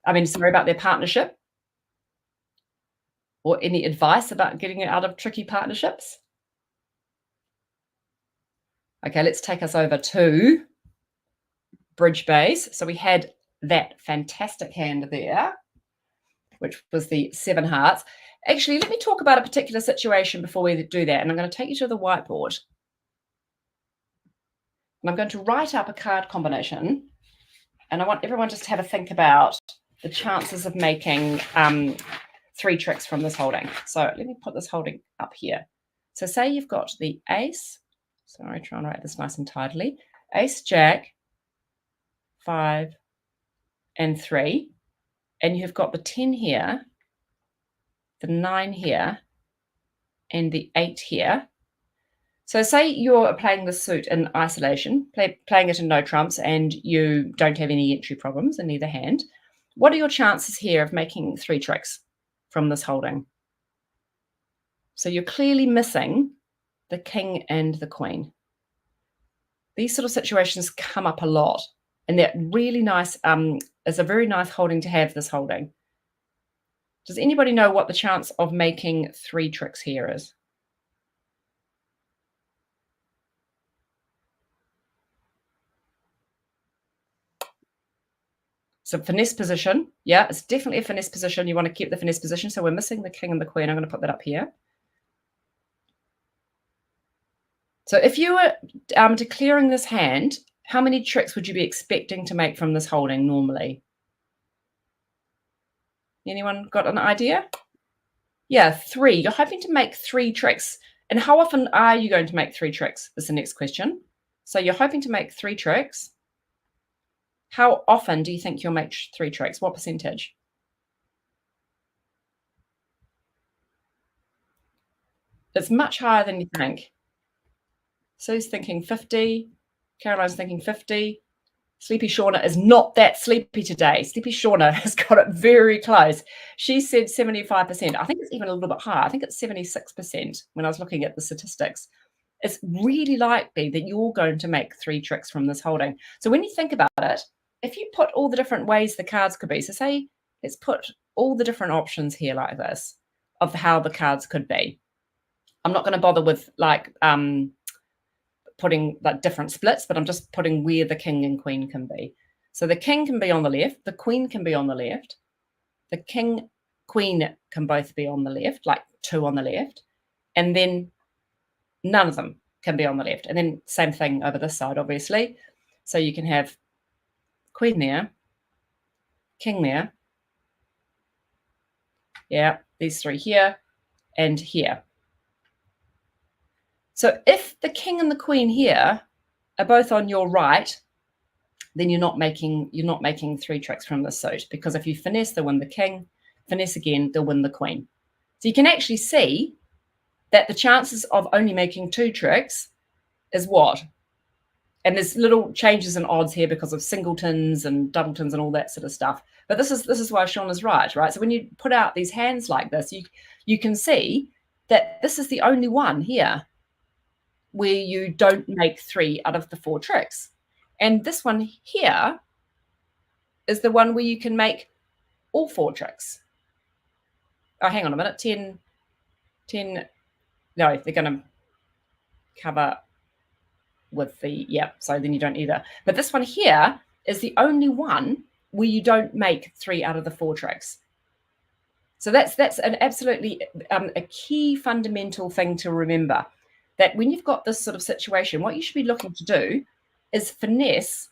I mean, sorry, about their partnership, or any advice about getting out of tricky partnerships. Okay, let's take us over to bridge base. So we had that fantastic hand there, which was the 7 hearts. Actually, let me talk about a particular situation before we do that. And I'm going to take you to the whiteboard. And I'm going to write up a card combination. And I want everyone just to have a think about the chances of making 3 tricks from this holding. So let me put this holding up here. So say you've got the ace. Sorry, try and write this nice and tidily. Ace, jack, 5, and 3. And you've got the 10 here, the 9 here, and the 8 here. So say you're playing the suit in isolation, playing it in no trumps, and you don't have any entry problems in either hand. What are your chances here of making 3 tricks from this holding? So you're clearly missing the king and the queen. These sort of situations come up a lot, and they're really nice. It's a very nice holding to have, this holding. Does anybody know what the chance of making 3 tricks here is? So finesse position, yeah, it's definitely a finesse position. You want to keep the finesse position. So we're missing the king and the queen. I'm going to put that up here. So if you were declaring this hand, how many tricks would you be expecting to make from this holding normally? Anyone got an idea? Yeah, 3. You're hoping to make 3 tricks. And how often are you going to make 3 tricks is the next question. So you're hoping to make 3 tricks. How often do you think you'll make 3 tricks? What percentage? It's much higher than you think. Sue's thinking 50. Caroline's thinking 50. Sleepy Shauna is not that sleepy today. Sleepy Shauna has got it very close. She said 75%. I think it's even a little bit higher. I think it's 76% when I was looking at the statistics. It's really likely that you're going to make 3 tricks from this holding. So when you think about it, if you put all the different ways the cards could be, so say, let's put all the different options here like this of how the cards could be. I'm not going to bother with like putting like different splits, but I'm just putting where the king and queen can be. So the king can be on the left, the queen can be on the left, the king, queen can both be on the left, like 2 on the left, and then none of them can be on the left. And then same thing over this side, obviously. So you can have queen there, king there, yeah, these 3 here and here. So if the king and the queen here are both on your right, then you're not making 3 tricks from this suit, because if you finesse, they'll win the king, finesse again, they'll win the queen. So you can actually see that the chances of only making 2 tricks is what? And there's little changes in odds here because of singletons and doubletons and all that sort of stuff. But this is why Sean is right? So when you put out these hands like this, you can see that this is the only one here where you don't make 3 out of the 4 tricks. And this one here is the one where you can make all 4 tricks. Oh, hang on a minute. 10. No, they're going to cover with the, yeah, so then you don't either. But this one here is the only one where you don't make 3 out of the 4 tricks. So that's an absolutely a key fundamental thing to remember, that when you've got this sort of situation, what you should be looking to do is finesse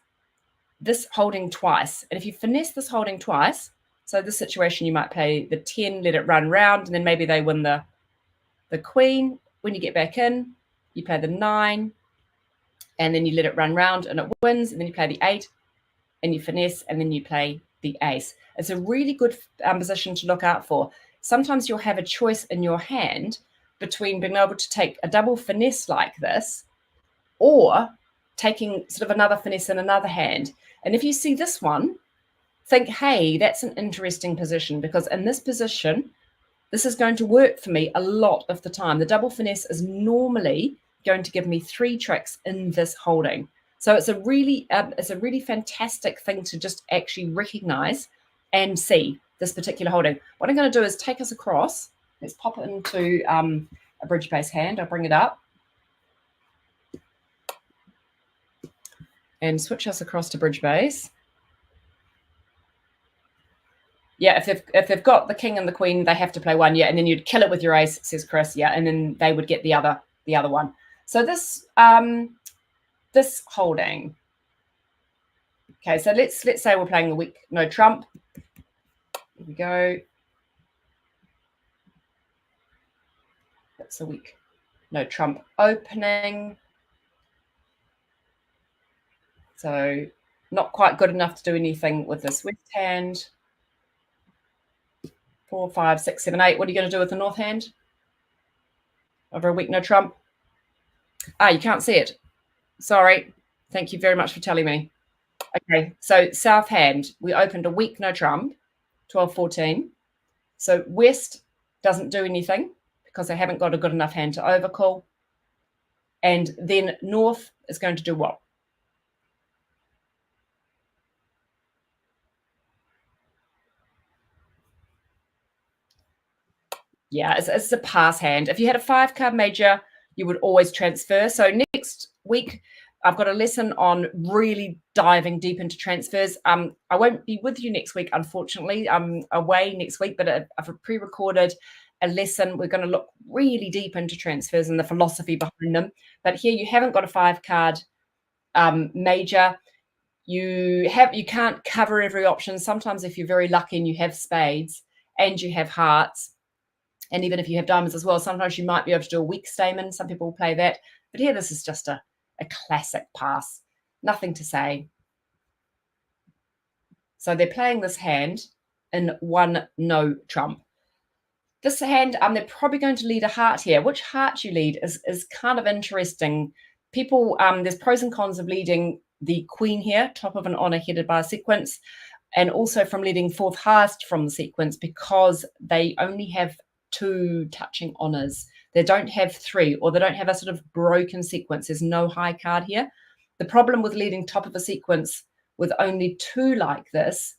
this holding twice. And if you finesse this holding twice, so this situation, you might play the 10, let it run round, and then maybe they win the queen. When you get back in, you play the 9, and then you let it run round and it wins, and then you play the 8 and you finesse, and then you play the ace. It's a really good position to look out for. Sometimes you'll have a choice in your hand between being able to take a double finesse like this or taking sort of another finesse in another hand. And if you see this one, think, hey, that's an interesting position, because in this position, this is going to work for me a lot of the time. The double finesse is normally going to give me 3 tricks in this holding. So it's a really fantastic thing to just actually recognize and see this particular holding. What I'm going to do is take us across. Let's pop it into a bridge base hand. I'll bring it up and switch us across to bridge base. Yeah, if they've got the king and the queen, they have to play one. Yeah, and then you'd kill it with your ace, says Chris. Yeah, and then they would get the other one. So this this holding. Okay, so let's say we're playing the weak no trump. Here we go. That's a weak no trump opening. So not quite good enough to do anything with this west hand. 4, 5, 6, 7, 8. What are you going to do with the north hand? Over a weak no trump. You can't see it. Sorry. Thank you very much for telling me. Okay, so south hand, we opened a weak no trump, 12, 14. So west doesn't do anything because I haven't got a good enough hand to overcall. And then north is going to do what? Yeah, it's a pass hand. If you had a 5-card major, you would always transfer. So next week, I've got a lesson on really diving deep into transfers. I won't be with you next week, unfortunately. I'm away next week, but I've pre-recorded a lesson. We're going to look really deep into transfers and the philosophy behind them. But here you haven't got a 5-card major. You can't cover every option. Sometimes if you're very lucky and you have spades and you have hearts, and even if you have diamonds as well, sometimes you might be able to do a weak stamen. Some people will play that. But here, this is just a classic pass. Nothing to say. So they're playing this hand in 1 no trump. This hand, they're probably going to lead a heart here. Which heart you lead is kind of interesting. People, there's pros and cons of leading the queen here, top of an honor headed by a sequence, and also from leading 4th highest from the sequence, because they only have 2 touching honors. They don't have 3, or they don't have a sort of broken sequence. There's no high card here. The problem with leading top of a sequence with only 2 like this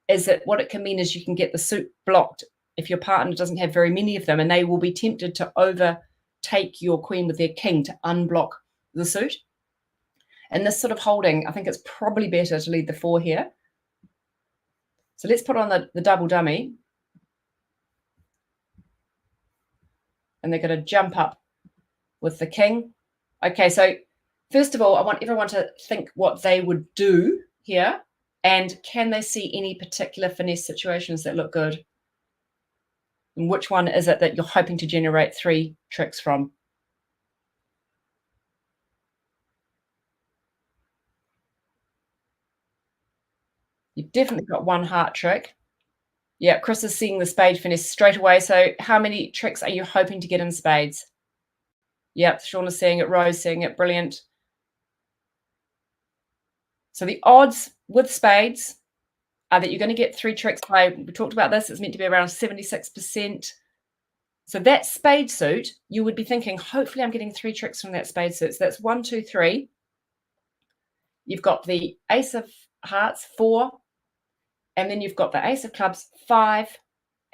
is that what it can mean is you can get the suit blocked if your partner doesn't have very many of them, and they will be tempted to overtake your queen with their king to unblock the suit. And this sort of holding, I think it's probably better to lead the 4 here. So let's put on the double dummy. And they're going to jump up with the king. Okay, so first of all, I want everyone to think what they would do here, and can they see any particular finesse situations that look good? And which one is it that you're hoping to generate 3 tricks from? You've definitely got 1 heart trick. Yeah, Chris is seeing the spade finesse straight away. So how many tricks are you hoping to get in spades? Yep, Sean is seeing it, Rose seeing it, brilliant. So the odds with spades are that you're going to get 3 tricks by, we talked about this, it's meant to be around 76%. So that spade suit, you would be thinking, hopefully I'm getting 3 tricks from that spade suit. So that's 1, 2, 3. You've got the ace of hearts, 4. And then you've got the ace of clubs, 5,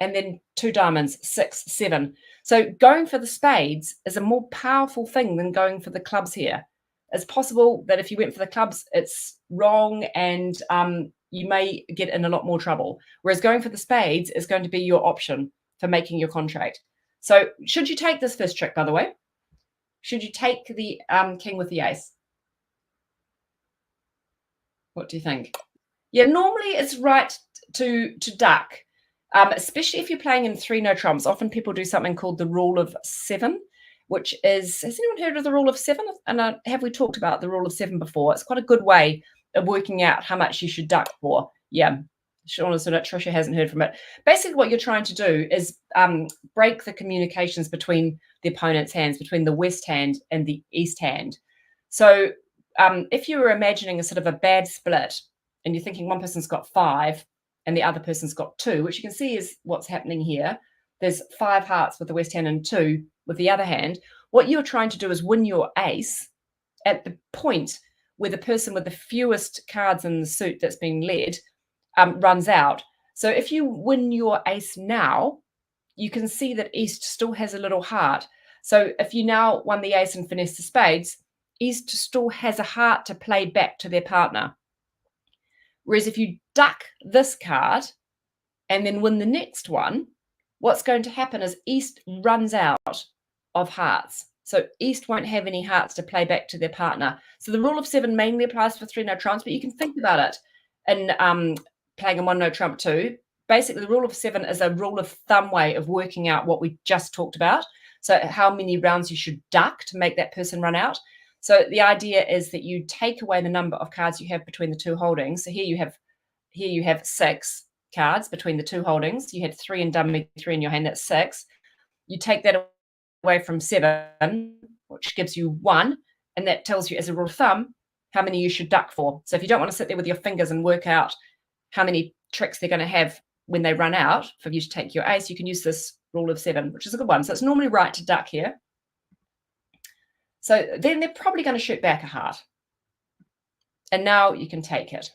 and then 2 diamonds, 6, 7. So going for the spades is a more powerful thing than going for the clubs here. It's possible that if you went for the clubs, it's wrong, and you may get in a lot more trouble. Whereas going for the spades is going to be your option for making your contract. So should you take this first trick, by the way? Should you take the king with the ace? What do you think? Yeah, normally it's right to duck, especially if you're playing in 3 no trumps. Often people do something called the rule of 7, which is, has anyone heard of the rule of 7? And have we talked about the rule of 7 before? It's quite a good way of working out how much you should duck for. Yeah, Shauna, so that Trisha hasn't heard from it. Basically, what you're trying to do is break the communications between the opponent's hands, between the west hand and the east hand. So if you were imagining a sort of a bad split, and you're thinking one person's got 5 and the other person's got 2, which you can see is what's happening here. There's 5 hearts with the west hand and 2 with the other hand. What you're trying to do is win your ace at the point where the person with the fewest cards in the suit that's being led runs out. So if you win your ace now, you can see that East still has a little heart. So if you now won the ace and finesse the spades, East still has a heart to play back to their partner. Whereas if you duck this card and then win the next one, what's going to happen is East runs out of hearts. So East won't have any hearts to play back to their partner. So the rule of 7 mainly applies for 3 no trumps, but you can think about it in playing a 1 no trump too. Basically, the rule of 7 is a rule of thumb way of working out what we just talked about. So how many rounds you should duck to make that person run out. So the idea is that you take away the number of cards you have between the 2 holdings. So here you have 6 cards between the 2 holdings. You had 3 in dummy, 3 in your hand. That's 6. You take that away from 7, which gives you 1, and that tells you, as a rule of thumb, how many you should duck for. So if you don't want to sit there with your fingers and work out how many tricks they're going to have when they run out for you to take your ace, you can use this rule of 7, which is a good one. So it's normally right to duck here. So then they're probably going to shoot back a heart. And now you can take it.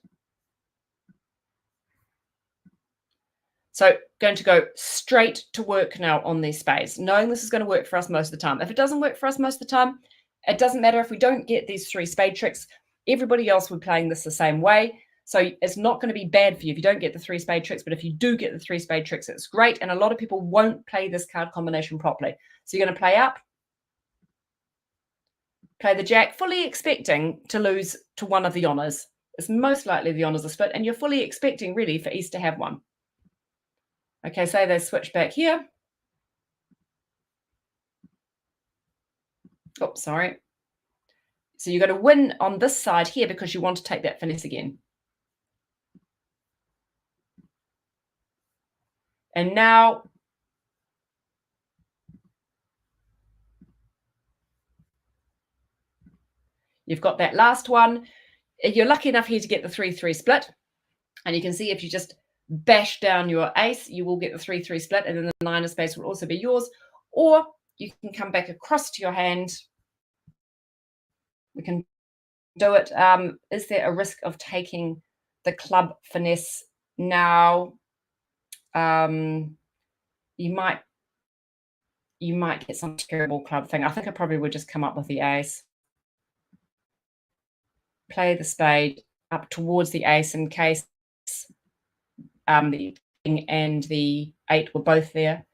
So going to go straight to work now on these spades, knowing this is going to work for us most of the time. If it doesn't work for us most of the time, it doesn't matter if we don't get these 3 spade tricks. Everybody else will be playing this the same way. So it's not going to be bad for you if you don't get the 3 spade tricks, but if you do get the 3 spade tricks, it's great. And a lot of people won't play this card combination properly. So you're going to play up, play the jack, fully expecting to lose to one of the honours. It's most likely the honours are split, and you're fully expecting really for East to have one. Okay, say they switch back here. Oh, sorry. So you're going to win on this side here because you want to take that finesse again. And now you've got that last one. You're lucky enough here to get the 3-3 split. And you can see if you just bash down your ace, you will get the 3-3 split, and then the 9 of spades will also be yours. Or you can come back across to your hand. We can do it. Is there a risk of taking the club finesse now? You might get some terrible club thing. I think I probably would just come up with the ace, play the spade up towards the ace in case the king and the 8 were both there.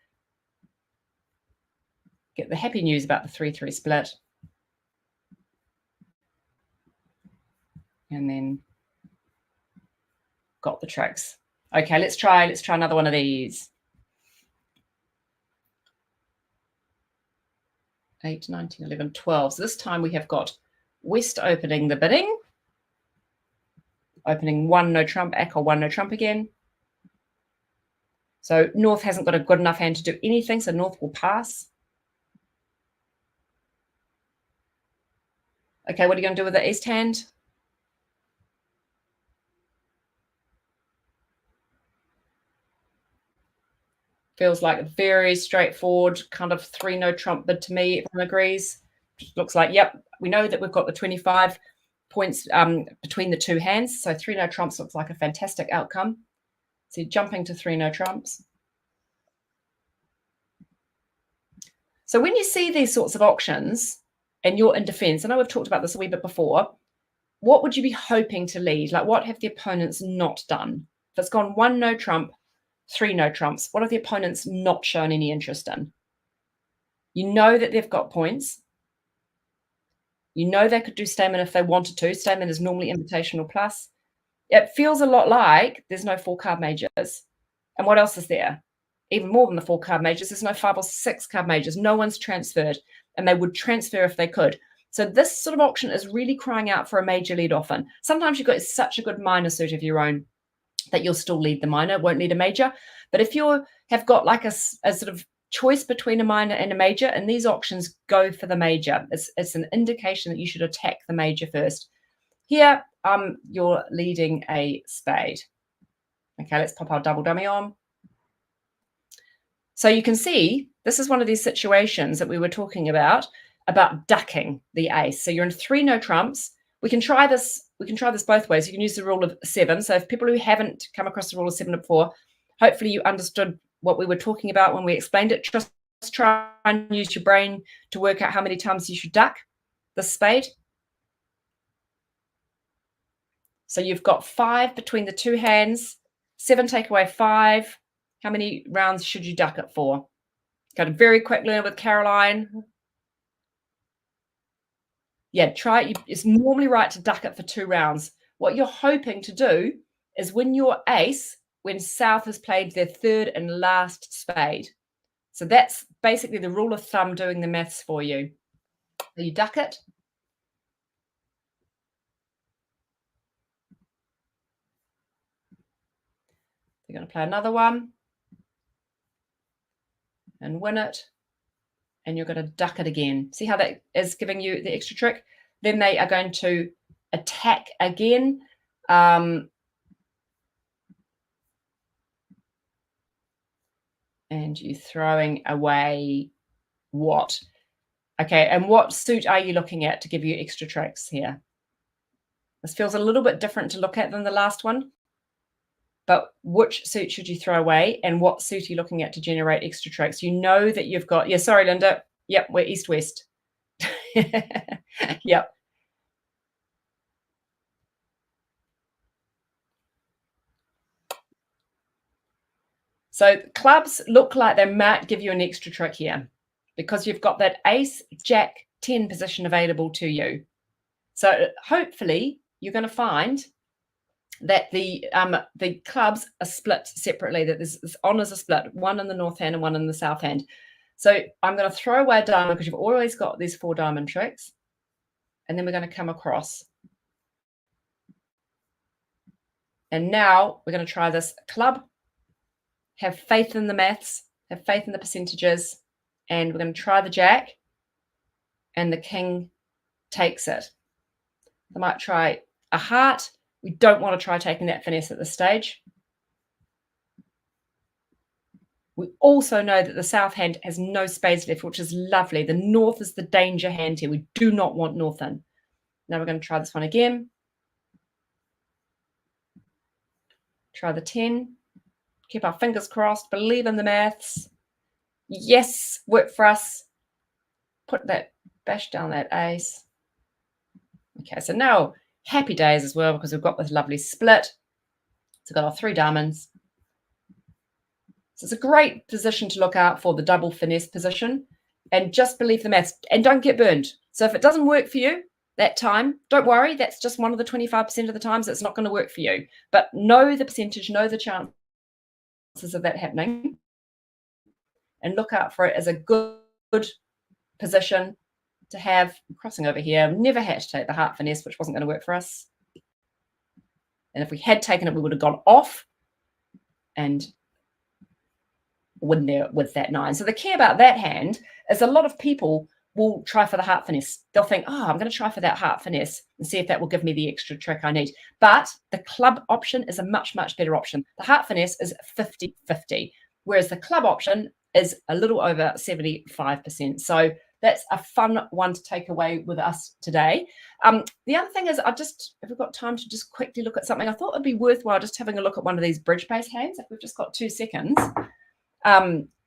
Get the happy news about the 3-3 split. And then got the tricks. Okay, let's try another one of these. 8, 19, 11, 12. So this time we have got West opening the bidding. Opening 1 no trump, Echo 1 no trump again. So North hasn't got a good enough hand to do anything, so North will pass. Okay, what are you going to do with the East hand? Feels like a very straightforward kind of 3 no trump bid to me, everyone agrees. Looks like, yep, we know that we've got the 25 points between the 2 hands. So 3 no trumps looks like a fantastic outcome. So you're jumping to 3 no trumps. So when you see these sorts of auctions and you're in defense, I know we've talked about this a wee bit before, what would you be hoping to lead? Like, what have the opponents not done? If it's gone 1 no trump, 3 no trumps, what have the opponents not shown any interest in? You know that they've got points. You know they could do Stamen if they wanted to. Stamen is normally invitational plus. It feels a lot like there's no 4 card majors. And what else is there? Even more than the 4 card majors, there's no 5 or 6 card majors. No one's transferred. and they would transfer if they could. So this sort of auction is really crying out for a major lead often. Sometimes you've got such a good minor suit of your own that you'll still lead the minor, won't lead a major. But if you have got like a sort of choice between a minor and a major, and these auctions go for the major, it's an indication that you should attack the major first. Here, you're leading a spade. Okay, let's pop our double dummy on. So you can see this is one of these situations that we were talking about ducking the ace. So you're in 3 no trumps. We can try this both ways. You can use the rule of 7. So if people who haven't come across the rule of 7 before, hopefully you understood what we were talking about when we explained it. Just try and use your brain to work out how many times you should duck the spade. So you've got 5 between the 2 hands, 7 take away 5. How many rounds should you duck it for? Got a very quick learner with Caroline. Yeah, try it. It's normally right to duck it for 2 rounds. What you're hoping to do is win your ace when South has played their 3rd and last spade. So that's basically the rule of thumb doing the maths for you. So you duck it. You're going to play another one and win it. And you're going to duck it again. See how that is giving you the extra trick? Then they are going to attack again. And you're throwing away what? Okay, and what suit are you looking at to give you extra tricks here? This feels a little bit different to look at than the last one. But which suit should you throw away, and what suit are you looking at to generate extra tricks? You know that you've got, yeah, sorry, Linda. Yep, we're east-west. Yep. So clubs look like they might give you an extra trick here because you've got that ace, jack, 10 position available to you. So hopefully you're going to find that the clubs are split separately, that this honours are split, one in the north hand and one in the south hand. So I'm going to throw away a diamond because you've always got these 4 diamond tricks. And then we're going to come across. And now we're going to try this club. Have faith in the maths, have faith in the percentages, and we're going to try the jack, and the king takes it. I might try a heart. We don't want to try taking that finesse at this stage. We also know that the south hand has no spades left, which is lovely. The north is the danger hand here. We do not want north in. Now we're going to try this one again. Try the 10. Keep our fingers crossed. Believe in the maths. Yes, work for us. Put that, bash down that ace. Okay, so now happy days as well because we've got this lovely split. So we've got our 3 diamonds. So it's a great position to look out for, the double finesse position. And just believe the maths and don't get burned. So if it doesn't work for you that time, don't worry. That's just one of the 25% of the times it's not going to work for you. But know the percentage, know the chances of that happening, and look out for it as a good position to have. Crossing over here, never had to take the heart finesse, which wasn't going to work for us. And if we had taken it, we would have gone off and win there with that 9. So the key about that hand is a lot of people will try for the heart finesse. They'll think, oh, I'm going to try for that heart finesse and see if that will give me the extra trick I need. But the club option is a much, much better option. The heart finesse is 50-50, whereas the club option is a little over 75%. So that's a fun one to take away with us today. The other thing is, if we've got time to just quickly look at something, I thought it'd be worthwhile just having a look at one of these bridge-based hands. If we've just got 2 seconds.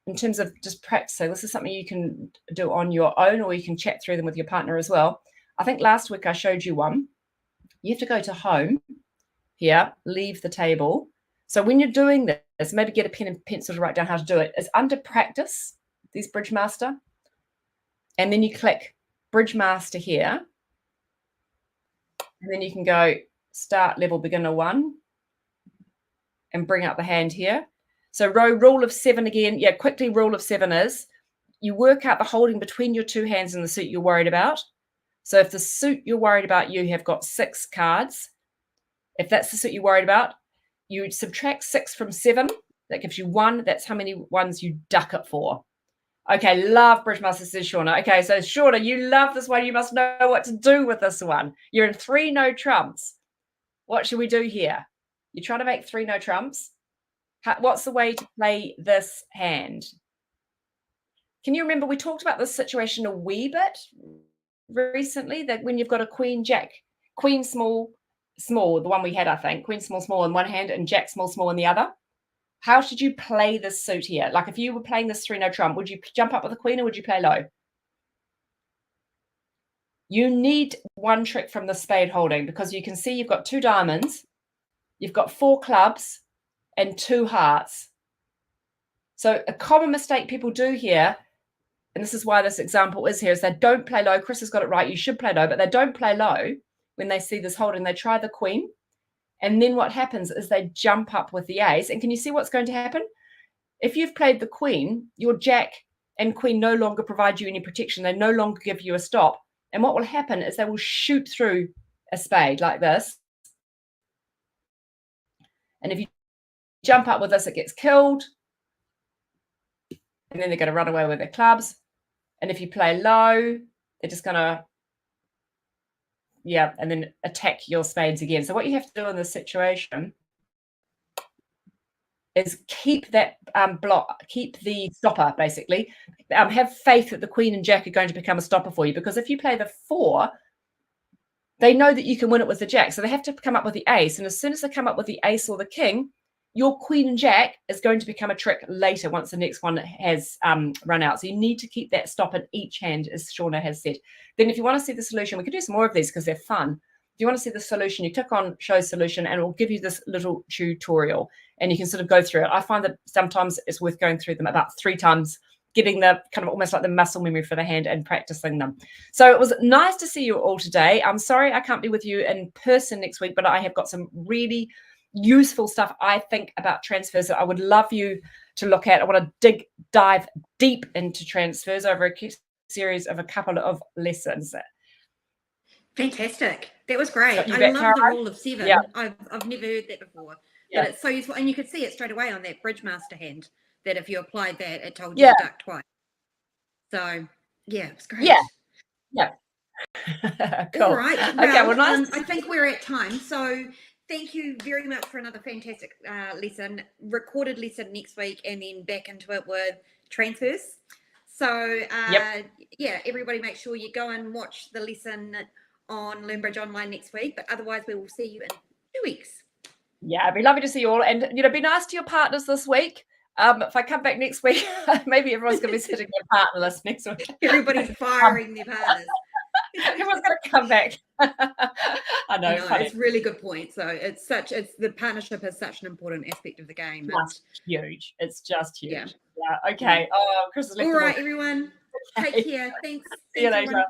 In terms of just practice, so this is something you can do on your own, or you can chat through them with your partner as well. I think last week I showed you one. You have to go to home here, leave the table. So when you're doing this, maybe get a pen and pencil to write down how to do it. It's under practice, these Bridge Master. And then you click Bridge Master here. And then you can go start level beginner 1 and bring up the hand here. So rule of 7 again. Yeah, quickly, rule of 7 is you work out the holding between your two hands in the suit you're worried about. So if the suit you're worried about, you have got 6 cards. If that's the suit you're worried about, you subtract 6 from 7. That gives you 1. That's how many ones you duck it for. Okay, love Bridgemaster, says Shauna. Okay, so Shauna, you love this one. You must know what to do with this one. You're in 3 no trumps. What should we do here? You're trying to make 3 no trumps. What's the way to play this hand? Can you remember we talked about this situation a wee bit recently, that when you've got a queen, jack, queen, small, small, the one we had, I think, queen, small, small in one hand and jack, small, small in the other. How should you play this suit here? Like if you were playing this 3 no trump, would you jump up with the queen or would you play low? You need one trick from the spade holding, because you can see you've got 2 diamonds, you've got 4 clubs and 2 hearts. So a common mistake people do here, and this is why this example is here, is they don't play low. Chris has got it right. You should play low, but they don't play low when they see this holding. They try the queen. And then what happens is they jump up with the ace. And can you see what's going to happen? If you've played the queen, your jack and queen no longer provide you any protection. They no longer give you a stop. And what will happen is they will shoot through a spade like this. And if you jump up with this, it gets killed. And then they're going to run away with their clubs. And if you play low, they're just going to, and then attack your spades again. So what you have to do in this situation is keep that block, keep the stopper, basically. Have faith that the queen and jack are going to become a stopper for you, because if you play the 4, they know that you can win it with the jack. So they have to come up with the ace. And as soon as they come up with the ace or the king, your queen and jack is going to become a trick later once the next one has run out. So you need to keep that stop in each hand, as Shauna has said. Then if you want to see the solution, we can do some more of these because they're fun. If you want to see the solution, you click on show solution and it will give you this little tutorial and you can sort of go through it. I find that sometimes it's worth going through them about 3 times, getting the kind of almost like the muscle memory for the hand and practicing them. So it was nice to see you all today. I'm sorry I can't be with you in person next week, but I have got some really useful stuff, I think, about transfers that I would love you to look at. I want to dive deep into transfers over a series of a couple of lessons. Fantastic. That was great. I love the rule of 7. Yeah. I've never heard that before. But it's so useful. And you could see it straight away on that Bridgemaster hand, that if you applied that, it told you to duck twice. So, yeah, it's great. Yeah. Cool. All right. Well, okay, well, nice. I think we're at time. So thank you very much for another fantastic lesson, recorded lesson next week, and then back into it with transfers. So, yeah, everybody make sure you go and watch the lesson on LearnBridge Online next week. But otherwise, we will see you in 2 weeks. Yeah, it'd be lovely to see you all. And, be nice to your partners this week. If I come back next week, maybe everyone's going to be sitting there partnerless next week. Everybody's firing their partners. Everyone's going to come back. I know. It's a really good point. So the partnership is such an important aspect of the game. It's huge. It's just huge. Yeah. Okay. Oh, Chris is left. All right, everyone. Take care. Thanks. See you later.